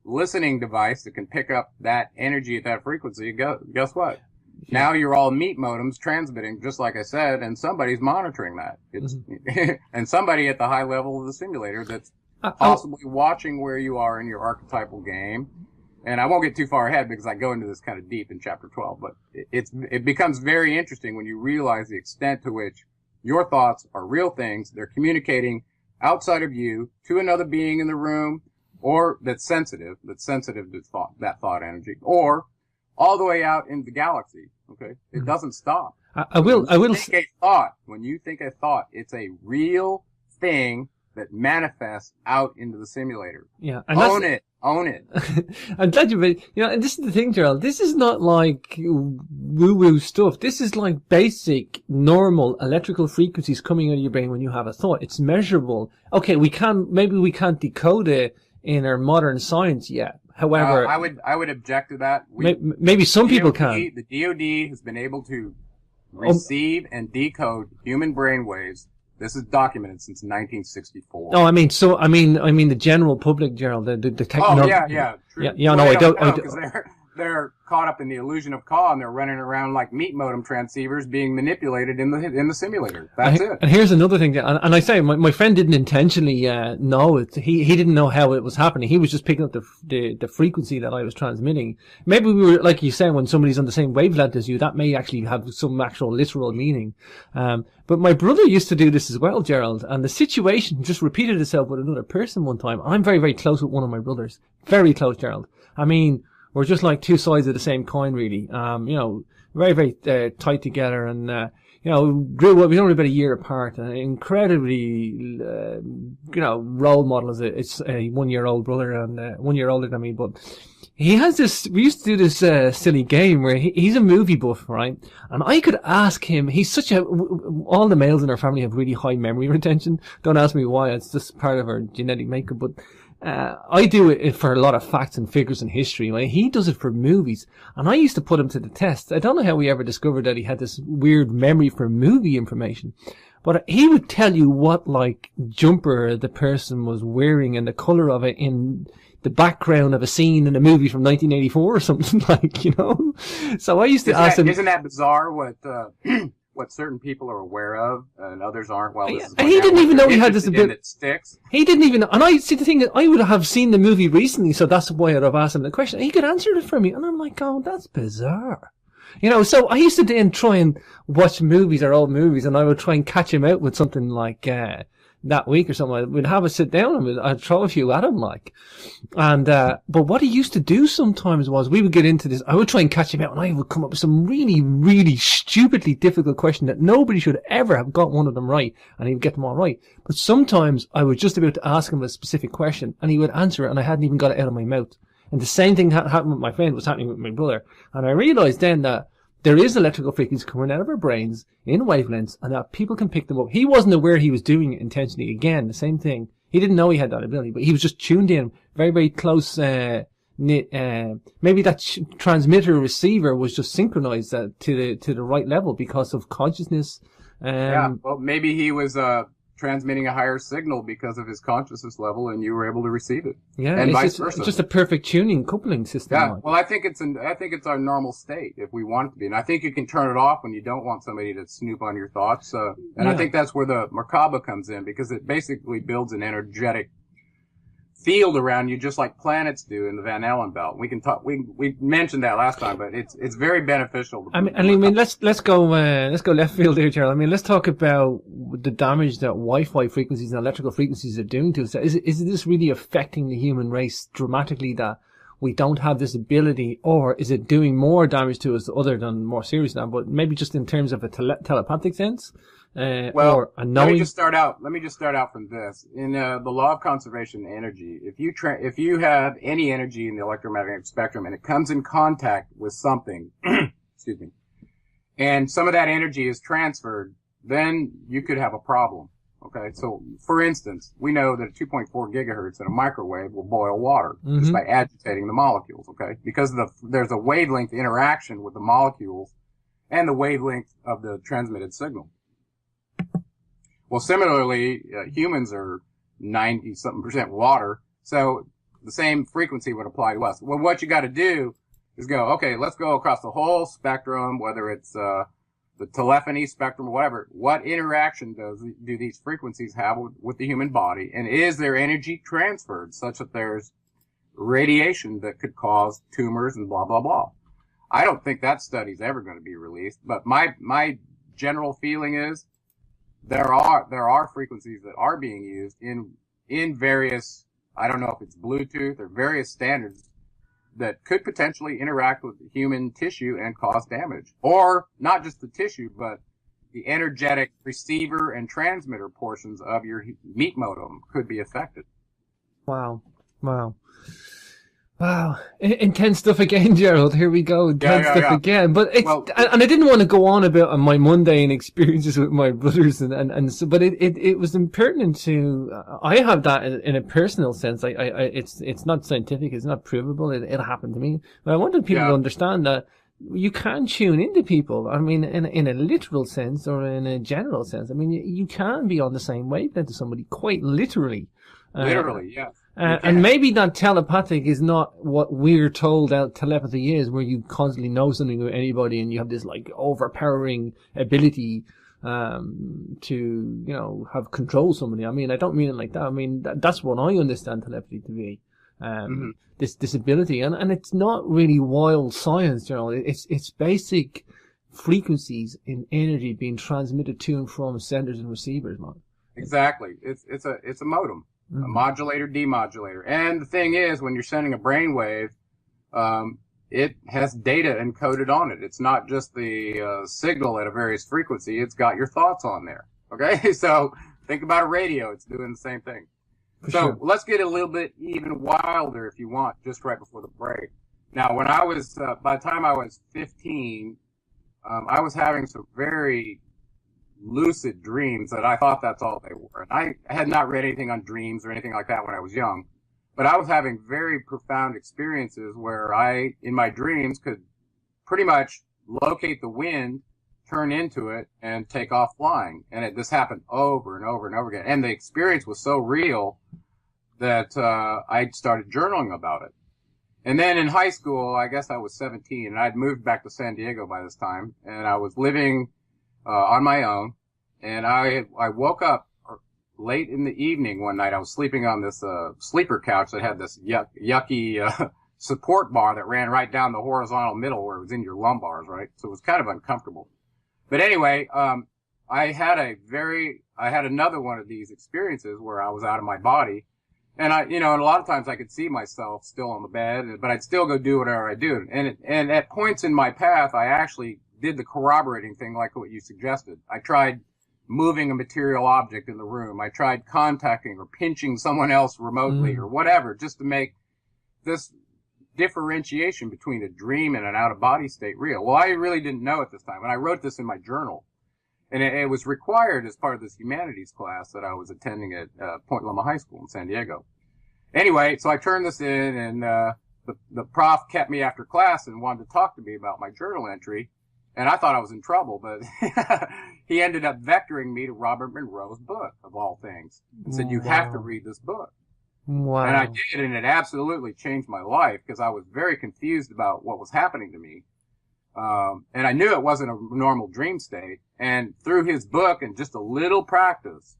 listening device that can pick up that energy at that frequency, guess what? Now you're all meat modems transmitting, just like I said, and somebody's monitoring that. It's and somebody at the high level of the simulator that's possibly watching where you are in your archetypal game. And I won't get too far ahead because I go into this kind of deep in chapter 12, but it becomes very interesting when you realize the extent to which your thoughts are real things. They're communicating outside of you to another being in the room, or that's sensitive to that thought energy, or all the way out in the galaxy. Okay, it doesn't stop. I will. When you think a thought, it's a real thing that manifests out into the simulator. Yeah, and own it. I'm glad you made. And this is the thing, Gerald. This is not like woo-woo stuff. This is like basic, normal electrical frequencies coming out of your brain when you have a thought. It's measurable. Okay, maybe we can't decode it in our modern science yet. However, I would object to that. Maybe some people can. The DoD has been able to receive and decode human brainwaves. This is documented since 1964. No, I mean the general public, Gerald, the technology. Oh yeah, true. Yeah. No, I don't. Because they're caught up in the illusion of cause, and they're running around like meat modem transceivers being manipulated in the simulator. That's it. And here's another thing, and I say my friend didn't intentionally know it. He didn't know how it was happening. He was just picking up the frequency that I was transmitting. Maybe we were, like you say, when somebody's on the same wavelength as you, that may actually have some actual literal meaning. But my brother used to do this as well, Gerald, and the situation just repeated itself with another person one time. I'm very, very close with one of my brothers. Very close, Gerald. I mean, we're just like two sides of the same coin, really. Very, very tight together, and grew up. We're only about a year apart. Incredibly, role model. It's a 1 year old brother and 1 year older than me, but he has this. We used to do this silly game where he's a movie buff, right? And I could ask him. He's all the males in our family have really high memory retention. Don't ask me why. It's just part of our genetic makeup, but. I do it for a lot of facts and figures and history. Right? He does it for movies. And I used to put him to the test. I don't know how he ever discovered that he had this weird memory for movie information. But he would tell you what, jumper the person was wearing and the color of it in the background of a scene in a movie from 1984 or something So I used to ask him. Isn't that bizarre what certain people are aware of and others aren't? Well, and he didn't even know he had this ability. It sticks. He didn't even. And I see the thing that I would have seen the movie recently, so that's why I'd have asked him the question. He could answer it for me, and I'm like, oh, that's bizarre. So I used to then try and watch movies or old movies, and I would try and catch him out with something like that week or something. We'd have a sit down and I'd throw a few at him, but what he used to do sometimes was we would get into this. I would try and catch him out, and I would come up with some really, really stupidly difficult question that nobody should ever have got one of them right, and he would get them all right. But sometimes I was just about to ask him a specific question, and he would answer it, and I hadn't even got it out of my mouth. And the same thing happened with my friend was happening with my brother, and I realized then that there is electrical frequencies coming out of our brains in wavelengths, and that people can pick them up. He wasn't aware he was doing it intentionally. Again, the same thing. He didn't know he had that ability, but he was just tuned in, very, very close knit. Maybe that transmitter receiver was just synchronized to the right level because of consciousness. Well, maybe he was transmitting a higher signal because of his consciousness level, and you were able to receive it. Yeah, and vice versa. It's just a perfect tuning coupling system. Yeah, well, I think it's our normal state if we want it to be, and I think you can turn it off when you don't want somebody to snoop on your thoughts. I think that's where the Merkaba comes in, because it basically builds an energetic field around you, just like planets do in the Van Allen belt. We can talk. We mentioned that last time, but it's very beneficial. Let's go left field here, Gerald. Let's talk about the damage that Wi-Fi frequencies and electrical frequencies are doing to us. Is this really affecting the human race dramatically that we don't have this ability, or is it doing more damage to us other than more serious now? But maybe just in terms of a telepathic sense. Well, or a knowing? let me just start out from this. In the law of conservation of energy, if you have any energy in the electromagnetic spectrum and it comes in contact with something, excuse me, and some of that energy is transferred, then you could have a problem. Okay, so for instance, we know that 2.4 gigahertz in a microwave will boil water just by agitating the molecules. Okay, because there's a wavelength interaction with the molecules and the wavelength of the transmitted signal. Well, similarly, humans are 90-something% water, so the same frequency would apply to us. Well, what you got to do is go, okay, let's go across the whole spectrum, whether it's the telephony spectrum or whatever. What interaction do these frequencies have with the human body? And is there energy transferred such that there's radiation that could cause tumors and blah, blah, blah? I don't think that study's ever going to be released, but my general feeling is there are frequencies that are being used in various, I don't know if it's Bluetooth or various standards that could potentially interact with human tissue and cause damage. Or not just the tissue, but the energetic receiver and transmitter portions of your meat modem could be affected. Wow. Intense stuff again, Gerald. Here we go. Intense stuff again. But and I didn't want to go on about my mundane experiences with my brothers and so, but it was impertinent to, I have that in a personal sense. It's not scientific. It's not provable. It happened to me. But I wanted people to understand that you can tune into people. I mean, in a literal sense or in a general sense. I mean, you can be on the same wavelength as somebody, quite literally. Literally, yeah. And maybe that telepathic is not what we're told that telepathy is, where you constantly know something about anybody and you have this like overpowering ability to have control somebody. I mean, I don't mean it like that. I mean that's what I understand telepathy to be. This ability, and it's not really wild science, Gerald. It's basic frequencies in energy being transmitted to and from senders and receivers, man. Exactly. It's a modem. A modulator, demodulator. And the thing is, when you're sending a brainwave, it has data encoded on it. It's not just the signal at a various frequency. It's got your thoughts on there. Okay? So think about a radio. It's doing the same thing. Let's get a little bit even wilder, if you want, just right before the break. Now, when I was, by the time I was 15, I was having some very lucid dreams that I thought that's all they were. And I had not read anything on dreams or anything like that when I was young, but I was having very profound experiences where I, in my dreams, could pretty much locate the wind, turn into it, and take off flying. And this happened over and over and over again. And the experience was so real that I started journaling about it. And then in high school, I guess I was 17, and I'd moved back to San Diego by this time, and I was living on my own, and I woke up late in the evening one night. I was sleeping on this sleeper couch that had this yucky support bar that ran right down the horizontal middle where it was in your lumbars, right? So it was kind of uncomfortable. But anyway, I had another one of these experiences where I was out of my body, and and a lot of times I could see myself still on the bed, but I'd still go do whatever I do. And at points in my path, I actually did the corroborating thing like what you suggested. I tried moving a material object in the room. I tried contacting or pinching someone else remotely or whatever, just to make this differentiation between a dream and an out-of-body state real. Well, I really didn't know at this time, and I wrote this in my journal. And it was required as part of this humanities class that I was attending at Point Loma High School in San Diego. Anyway, so I turned this in, and the prof kept me after class and wanted to talk to me about my journal entry. And I thought I was in trouble, but he ended up vectoring me to Robert Monroe's book, of all things, and said, you have to read this book. Wow. And I did, and it absolutely changed my life because I was very confused about what was happening to me. And I knew it wasn't a normal dream state. And through his book and just a little practice,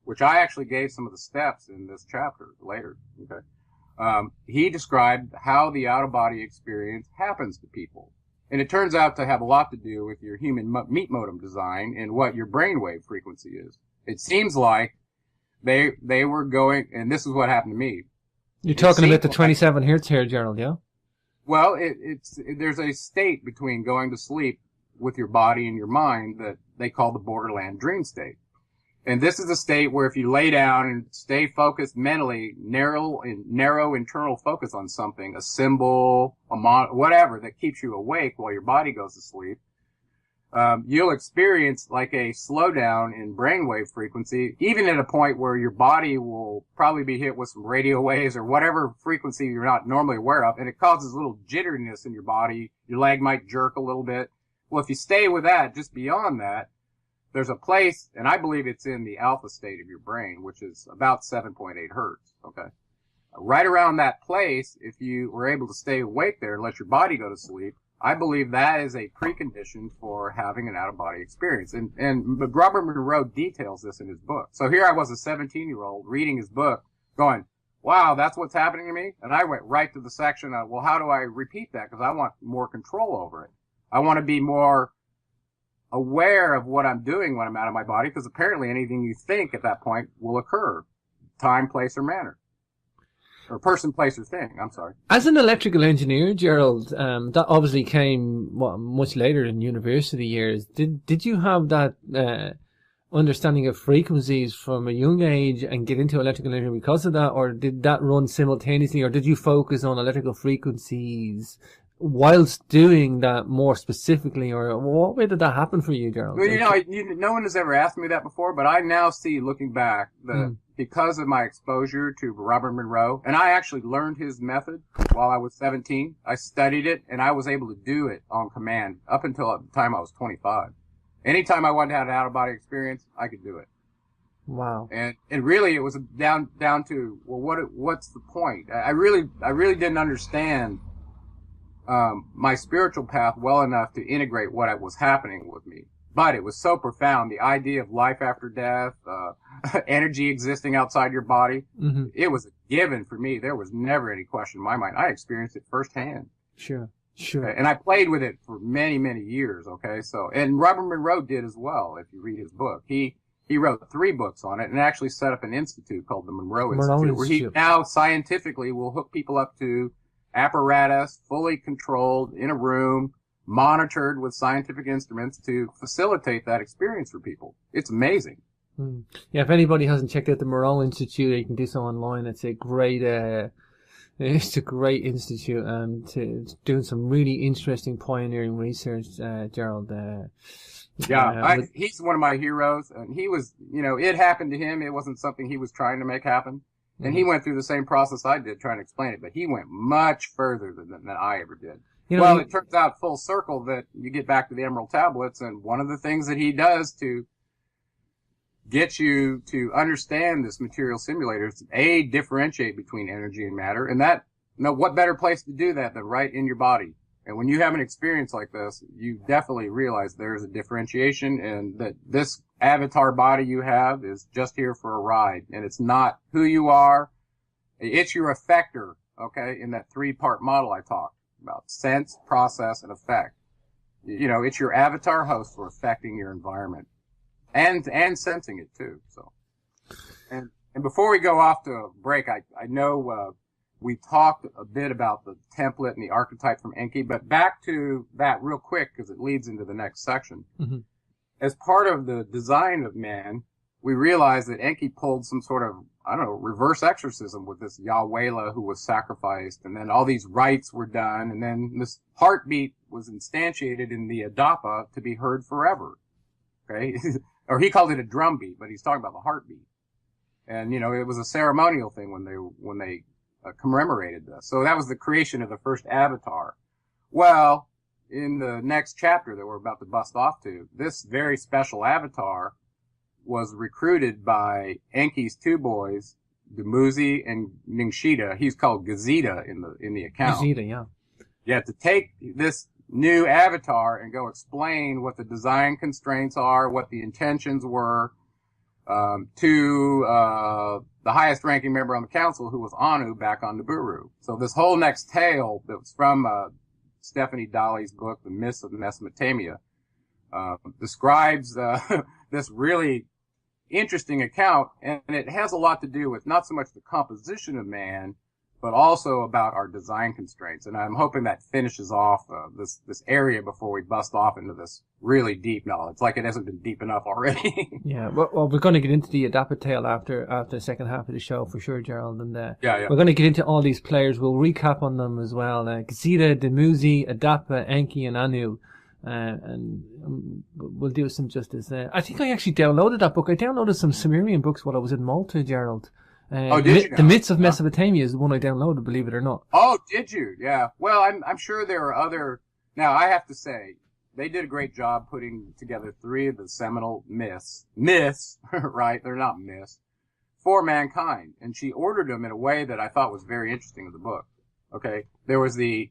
which I actually gave some of the steps in this chapter later, okay, he described how the out-of-body experience happens to people. And it turns out to have a lot to do with your human meat modem design and what your brainwave frequency is. It seems like they were going, and this is what happened to me. You're talking about the 27 hertz here, Gerald, yeah? Well, there's a state between going to sleep with your body and your mind that they call the borderland dream state. And this is a state where if you lay down and stay focused mentally, narrow internal focus on something, a symbol, whatever that keeps you awake while your body goes to sleep, you'll experience like a slowdown in brainwave frequency, even at a point where your body will probably be hit with some radio waves or whatever frequency you're not normally aware of, and it causes a little jitteriness in your body. Your leg might jerk a little bit. Well, if you stay with that, just beyond that, there's a place, and I believe it's in the alpha state of your brain, which is about 7.8 hertz, okay? Right around that place, if you were able to stay awake there and let your body go to sleep, I believe that is a precondition for having an out-of-body experience. And Robert Monroe details this in his book. So here I was, a 17-year-old, reading his book, going, wow, that's what's happening to me? And I went right to the section of, well, how do I repeat that? Because I want more control over it. I want to be more aware of what I'm doing when I'm out of my body, because apparently anything you think at that point will occur. Time, place, or manner. Or person, place, or thing. I'm sorry. As an electrical engineer, Gerald, that obviously came much later in university years. Did you have that understanding of frequencies from a young age and get into electrical engineering because of that, or did that run simultaneously, or did you focus on electrical frequencies whilst doing that more specifically, or what way did that happen for you, Gerald? Well, no one has ever asked me that before, but I now see, looking back, because of my exposure to Robert Monroe, and I actually learned his method while I was 17. I studied it, and I was able to do it on command up until the time I was 25. Anytime I wanted to have an out-of-body experience, I could do it. Wow. And really, it was down to, well, what's the point? I really didn't understand my spiritual path well enough to integrate what was happening with me. But it was so profound, the idea of life after death, energy existing outside your body. Mm-hmm. It was a given for me. There was never any question in my mind. I experienced it firsthand. Sure. And I played with it for many, many years, okay? So, and Robert Monroe did as well, if you read his book. He wrote 3 books on it and actually set up an institute called the Monroe Institute, where he now scientifically will hook people up to apparatus, fully controlled, in a room, monitored with scientific instruments to facilitate that experience for people. It's amazing. Yeah, if anybody hasn't checked out the Monroe Institute, you can do so online. It's a great institute, to doing some really interesting pioneering research, Gerald. He's one of my heroes, and he was, it happened to him. It wasn't something he was trying to make happen. And he went through the same process I did trying to explain it, but he went much further than I ever did. It turns out full circle that you get back to the Emerald Tablets, and one of the things that he does to get you to understand this material simulator is to differentiate between energy and matter, and what better place to do that than right in your body? And when you have an experience like this, you definitely realize there's a differentiation, and that this avatar body you have is just here for a ride, and it's not who you are. It's your effector, okay, in that 3-part model I talked about: sense, process, and effect. It's your avatar host for affecting your environment and sensing it too. So, and before we go off to a break, I know we talked a bit about the template and the archetype from Enki, but back to that real quick because it leads into the next section. Mm-hmm. As part of the design of man, we realized that Enki pulled some sort of, reverse exorcism with this Yahwehla who was sacrificed, and then all these rites were done, and then this heartbeat was instantiated in the adapa to be heard forever. Okay? Or he called it a drum beat, but he's talking about the heartbeat. And, it was a ceremonial thing when they commemorated this. So that was the creation of the first avatar. Well, in the next chapter that we're about to bust off to, this very special avatar was recruited by Enki's 2 boys, Dumuzi and Ningshita. He's called Gazeta in the account. Gazeta, yeah. Yeah, to take this new avatar and go explain what the design constraints are, what the intentions were, to the highest ranking member on the council, who was Anu back on Nibiru. So this whole next tale that was from Stephanie Dalley's book, The Myths of Mesopotamia, describes this really interesting account, and it has a lot to do with not so much the composition of man, but also about our design constraints. And I'm hoping that finishes off this area before we bust off into this really deep knowledge, like it hasn't been deep enough already. Yeah, well, we're going to get into the adapa tale after the second half of the show for sure, Gerald. And yeah. We're going to get into all these players. We'll recap on them as well. Gazeta, Dumuzi, Adapa, Enki, and Anu. And we'll do some justice there. I think I actually downloaded that book. I downloaded some Sumerian books while I was in Malta, Gerald. Did you? The Myths of Mesopotamia is the one I downloaded, believe it or not. Oh, did you? Yeah. Well, I'm sure there are other. Now, I have to say, they did a great job putting together 3 of the seminal myths, right? They're not myths, for mankind. And she ordered them in a way that I thought was very interesting in the book. Okay. There was the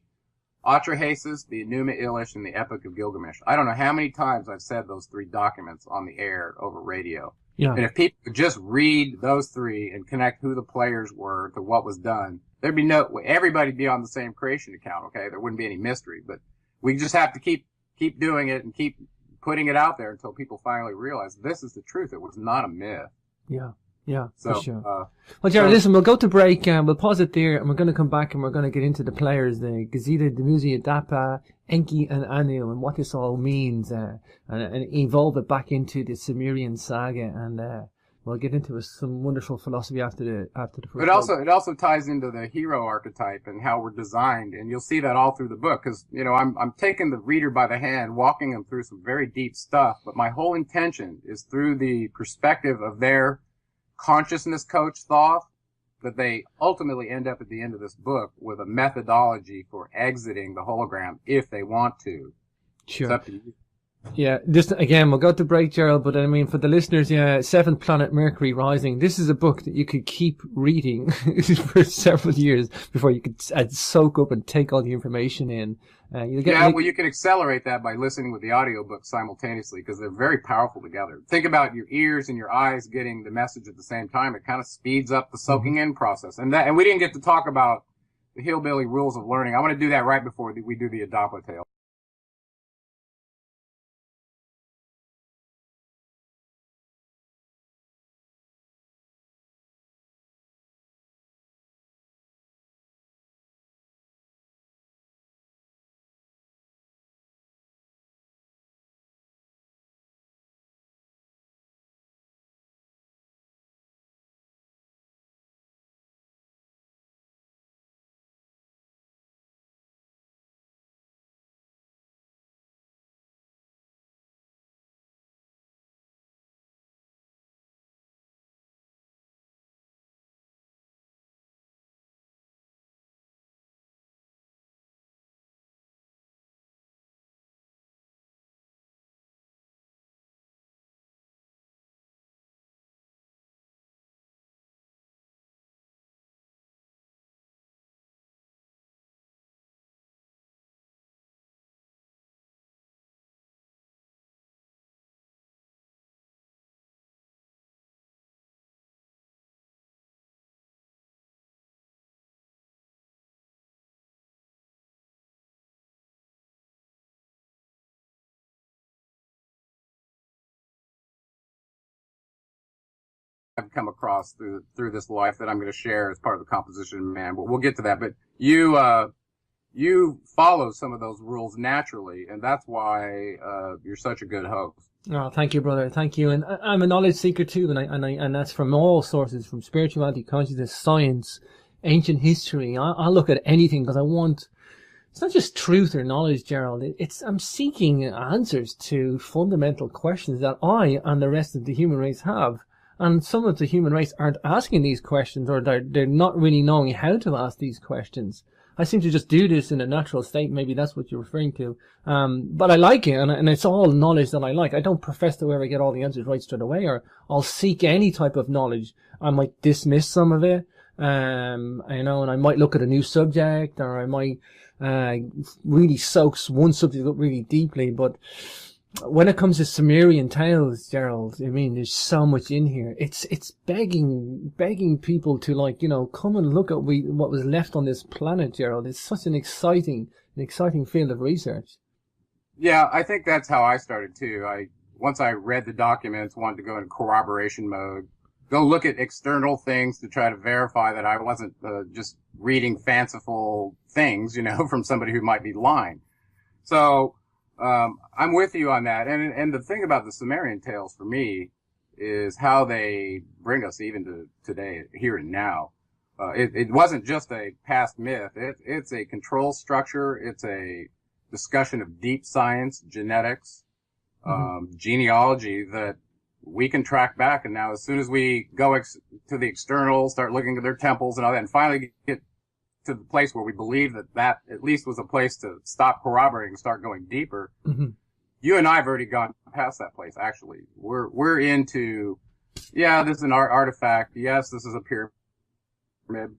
Atrahasis, the Enuma Elish, and the Epic of Gilgamesh. I don't know how many times I've said those 3 documents on the air over radio. Yeah. And if people could just read those 3 and connect who the players were to what was done, there'd be everybody'd be on the same creation account, okay? There wouldn't be any mystery, but we just have to keep doing it and keep putting it out there until people finally realize this is the truth. It was not a myth. Yeah, so, for sure. Well, Jared, listen, we'll go to break and we'll pause it there, and we're going to come back and we're going to get into the players, the Gazeta, Dumuzi, Adapa, Enki, and Anu, and what this all means, and evolve it back into the Sumerian saga, and we'll get into some wonderful philosophy after the first. It also ties into the hero archetype and how we're designed, and you'll see that all through the book, because I'm taking the reader by the hand, walking them through some very deep stuff, but my whole intention is through the perspective of their consciousness coach thought, that they ultimately end up at the end of this book with a methodology for exiting the hologram if they want to. Sure. It's up to you. Yeah, just again, we'll go to break, Gerald, but I mean, for the listeners, Seventh Planet Mercury Rising, this is a book that you could keep reading for several years before you could soak up and take all the information in. You can accelerate that by listening with the audiobook simultaneously, because they're very powerful together. Think about your ears and your eyes getting the message at the same time. It kind of speeds up the soaking in process. And we didn't get to talk about the hillbilly rules of learning. I want to do that right before we do the adapa tale. I've come across through this life that I'm going to share as part of the composition of man, but we'll get to that. But you follow some of those rules naturally, and that's why you're such a good host. Oh, thank you, brother. Thank you. And I'm a knowledge seeker too, and that's from all sources, from spirituality, consciousness, science, ancient history. I look at anything because I want. It's not just truth or knowledge, Gerald. I'm seeking answers to fundamental questions that I and the rest of the human race have. And some of the human race aren't asking these questions, or they're not really knowing how to ask these questions. I seem to just do this in a natural state. Maybe that's what you're referring to. But I like it, and it's all knowledge that I like. I don't profess to ever get all the answers right straight away, or I'll seek any type of knowledge. I might dismiss some of it, and I might look at a new subject, or I might really soak one subject up really deeply. But when it comes to Sumerian tales, Gerald, I mean, there's so much in here. It's begging people to come and look at what was left on this planet, Gerald. It's such an exciting field of research. Yeah, I think that's how I started too. Once I read the documents, wanted to go into corroboration mode, go look at external things to try to verify that I wasn't just reading fanciful things, from somebody who might be lying. So I'm with you on that. And the thing about the Sumerian tales for me is how they bring us even to today, here and now. It wasn't just a past myth. It's a control structure. It's a discussion of deep science, genetics, genealogy that we can track back. And now as soon as we go to the external, start looking at their temples and all that, and finally get to the place where we believe that at least was a place to stop corroborating and start going deeper. You and I have already gone past that place, actually. We're into, this is an artifact. Yes, this is a pyramid.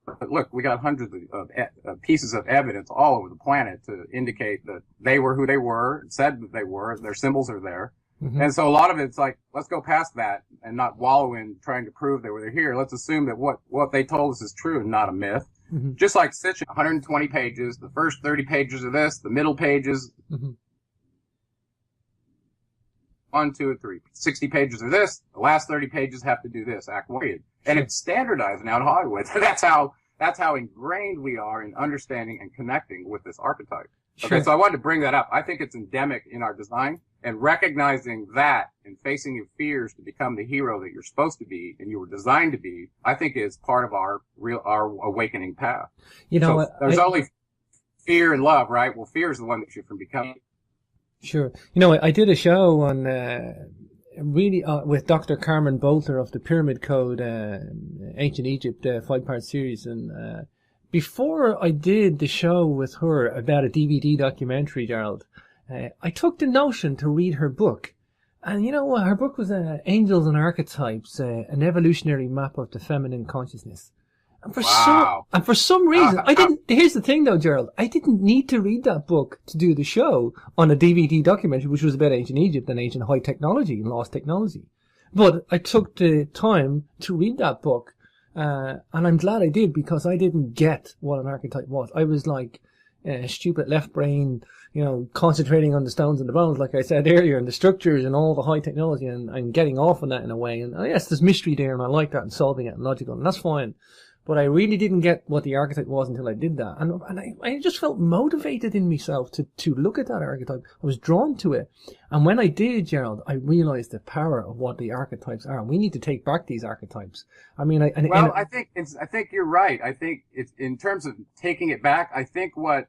But look, we got hundreds of pieces of evidence all over the planet to indicate that they were who they were, said that they were, their symbols are there. And so a lot of it's like, let's go past that and not wallow in trying to prove they were here. Let's assume that what they told us is true and not a myth. Just like Sitchin, 120 pages, the first 30 pages of this, the middle pages, 1, 2, and 3. 60 pages of this, the last 30 pages have to do this, act weighted. And it's standardized now in Hollywood. That's how ingrained we are in understanding and connecting with this archetype. Okay, so I wanted to bring that up. I think it's endemic in our design, and recognizing that and facing your fears to become the hero that you're supposed to be and you were designed to be, I think is part of our awakening path. There's only fear and love, right? Well, fear is the one that you're from becoming. Sure. I did a show on with Dr. Carmen Bolter of the Pyramid Code, Ancient Egypt 5-part series, and before I did the show with her about a DVD documentary, Gerald, I took the notion to read her book. And her book was Angels and Archetypes, an evolutionary map of the feminine consciousness. And for some reason, here's the thing though, Gerald, I didn't need to read that book to do the show on a DVD documentary, which was about ancient Egypt and ancient high technology and lost technology. But I took the time to read that book, and I'm glad I did, because I didn't get what an archetype was. I was like, stupid left brain, concentrating on the stones and the bones, like I said earlier, and the structures and all the high technology, and getting off on that in a way. And yes, there's mystery there, and I like that, and solving it and logical, and that's fine. But I really didn't get what the archetype was until I did that. And I just felt motivated in myself to look at that archetype. I was drawn to it. And when I did, Gerald, I realized the power of what the archetypes are. We need to take back these archetypes. I mean, I think you're right. I think it's, in terms of taking it back, I think what,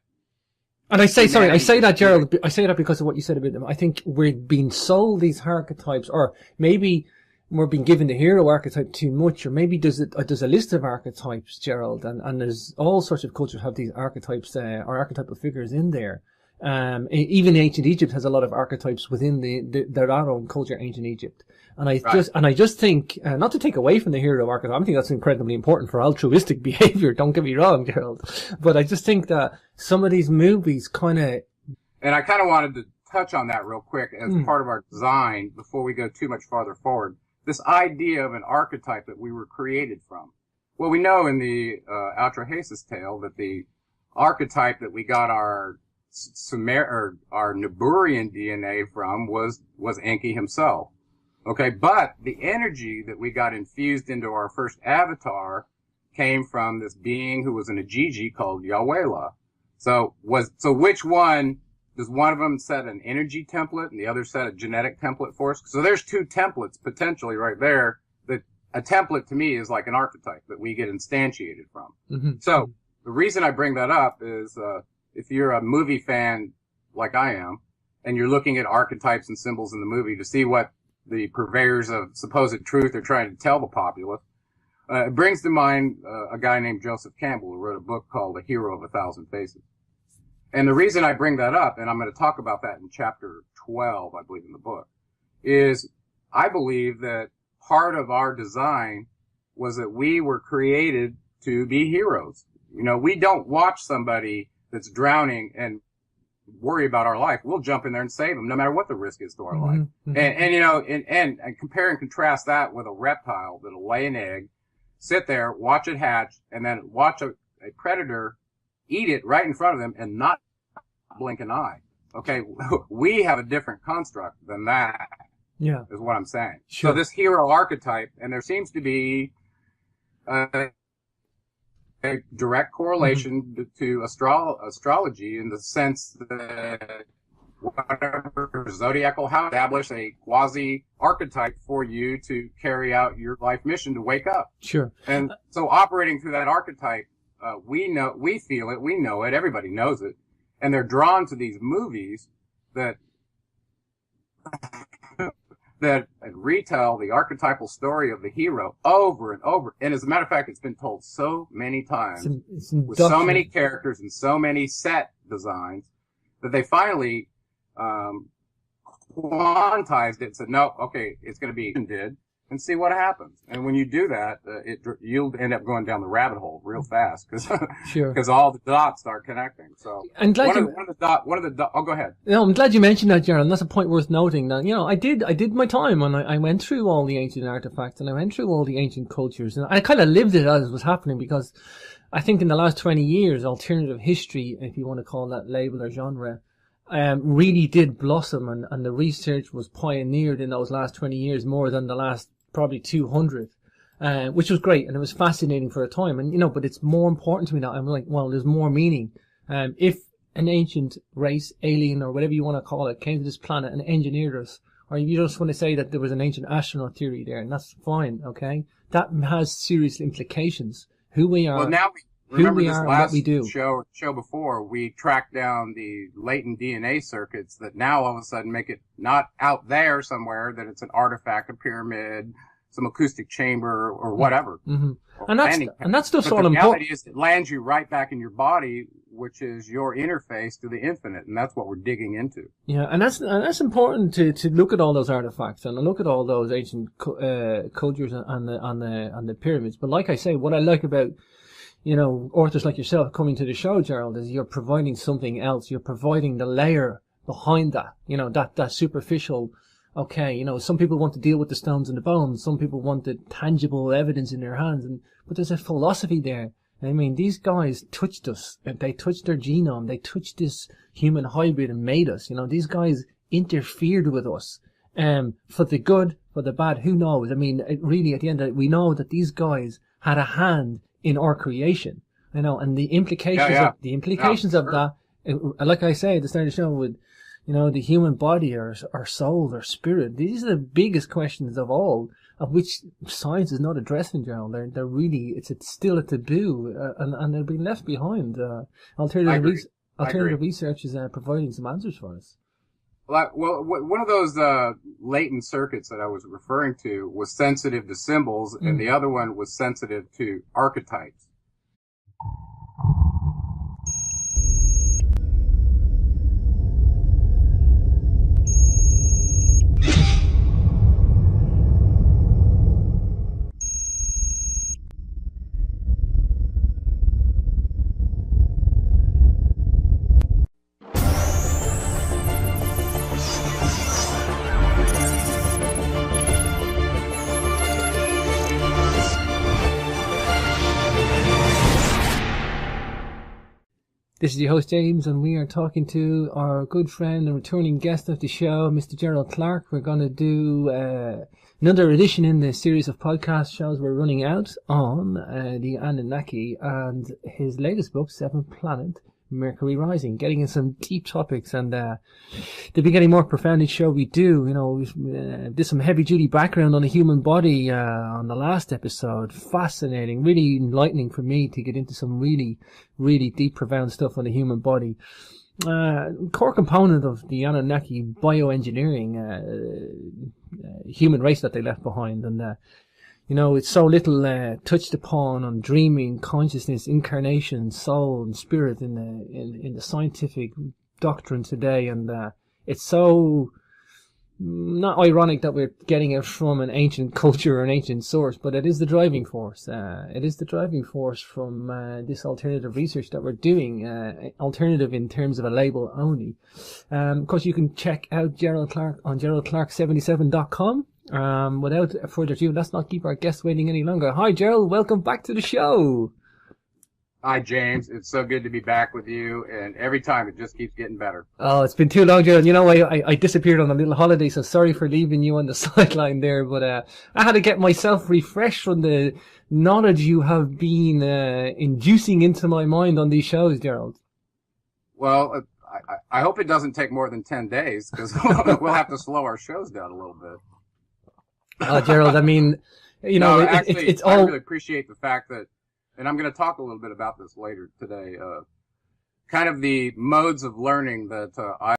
and I say that, Gerald, I say that because of what you said about them. I think we're being sold these archetypes, or maybe we're being given the hero archetype too much, or maybe there's a list of archetypes, Gerald, and there's all sorts of cultures have these archetypes, or archetypal figures in there. Even ancient Egypt has a lot of archetypes within their own culture, ancient Egypt. And I just think, not to take away from the hero archetype, I think that's incredibly important for altruistic behavior, don't get me wrong, Gerald. But I just think that some of these movies and I kind of wanted to touch on that real quick as part of our design before we go too much farther forward. This idea of an archetype that we were created from. Well, we know in the Atrahasis tale that the archetype that we got our Naburian DNA from was Enki himself. Okay, but the energy that we got infused into our first avatar came from this being who was an Ajiji called Yahwehla. So which one? Does one of them set an energy template and the other set a genetic template for us? So there's two templates potentially right there. That a template to me is like an archetype that we get instantiated from. So the reason I bring that up is, if you're a movie fan like I am, and you're looking at archetypes and symbols in the movie to see what the purveyors of supposed truth are trying to tell the populace, it brings to mind a guy named Joseph Campbell who wrote a book called A Hero of a Thousand Faces. And the reason I bring that up, and I'm going to talk about that in chapter 12, I believe, in the book, is I believe that part of our design was that we were created to be heroes. We don't watch somebody that's drowning and worry about our life. We'll jump in there and save them, no matter what the risk is to our life. And compare and contrast that with a reptile that'll lay an egg, sit there, watch it hatch, and then watch a predator eat it right in front of them and not blink an eye. Okay, we have a different construct than that. Yeah. Is what I'm saying. Sure. So this hero archetype, and there seems to be a direct correlation to astrology in the sense that whatever zodiacal house establish a quasi archetype for you to carry out your life mission to wake up. Sure. And so operating through that archetype, we feel it, we know it, everybody knows it. And they're drawn to these movies that that retell the archetypal story of the hero over and over. And as a matter of fact, it's been told so many times with so many characters and so many set designs that they finally quantized it and said, no, okay, it's going to be did, and see what happens. And when you do that, you'll end up going down the rabbit hole real fast because all the dots start connecting. So I'm glad oh, go ahead. No, I'm glad you mentioned that, Gerald. And that's a point worth noting. That I did my time, and I went through all the ancient artifacts, and I went through all the ancient cultures, and I kind of lived it as it was happening, because I think in the last 20 years, alternative history, if you want to call that label or genre, really did blossom, and the research was pioneered in those last 20 years more than the last probably 200, which was great, and it was fascinating for a time. And but it's more important to me now. I'm like, well, there's more meaning. If an ancient race, alien, or whatever you want to call it, came to this planet and engineered us, or you just want to say that there was an ancient astronaut theory there, and that's fine, okay? That has serious implications. Who we are. Well, now remember this last what we do. show before, we tracked down the latent DNA circuits that now all of a sudden make it not out there somewhere, that it's an artifact, a pyramid, some acoustic chamber, or whatever. Mm-hmm. And that stuff's all important. The reality is it lands you right back in your body, which is your interface to the infinite, and that's what we're digging into. Yeah, and that's important to look at all those artifacts and look at all those ancient cultures on the pyramids. But like I say, what I like about authors like yourself coming to the show, Gerald, is you're providing something else. You're providing the layer behind that. That superficial. Okay, some people want to deal with the stones and the bones. Some people want the tangible evidence in their hands. But there's a philosophy there. I mean, these guys touched us. They touched their genome. They touched this human hybrid and made us. These guys interfered with us. For the good, for the bad, who knows? I mean, really, at the end of it, we know that these guys had a hand in our creation. And the implications of that, like I say at the start of the show, with the human body, our soul, our spirit. These are the biggest questions of all, of which science is not addressing, Gerald. They're really, it's still a taboo, and they're being left behind. Alternative research is providing some answers for us. Well, one of those latent circuits that I was referring to was sensitive to symbols, and the other one was sensitive to archetypes. This is your host, James, and we are talking to our good friend and returning guest of the show, Mr. Gerald Clark. We're going to do another edition in the series of podcast shows we're running out on the Anunnaki and his latest book, Seventh Planet, Mercury Rising, getting in some deep topics, and they'll be getting more profound each show we do. We did some heavy duty background on the human body on the last episode. Fascinating, really enlightening for me to get into some really, really deep, profound stuff on the human body. Core component of the Anunnaki bioengineering human race that they left behind, and it's so little touched upon on dreaming, consciousness, incarnation, soul, and spirit in the scientific doctrine today. And it's so not ironic that we're getting it from an ancient culture or an ancient source, but it is the driving force. It is the driving force from this alternative research that we're doing. Alternative in terms of a label only. Of course, you can check out Gerald Clark on geraldclark77.com. Without further ado, let's not keep our guests waiting any longer. Hi, Gerald. Welcome back to the show. Hi, James. It's so good to be back with you, and every time it just keeps getting better. Oh, it's been too long, Gerald. You know, I disappeared on a little holiday, so sorry for leaving you on the sideline there, but I had to get myself refreshed from the knowledge you have been inducing into my mind on these shows, Gerald. Well, I hope it doesn't take more than 10 days, because we'll have to slow our shows down a little bit. Gerald, I mean, you know, No, actually, it's I all... really appreciate the fact that, and I'm going to talk a little bit about this later today, kind of the modes of learning that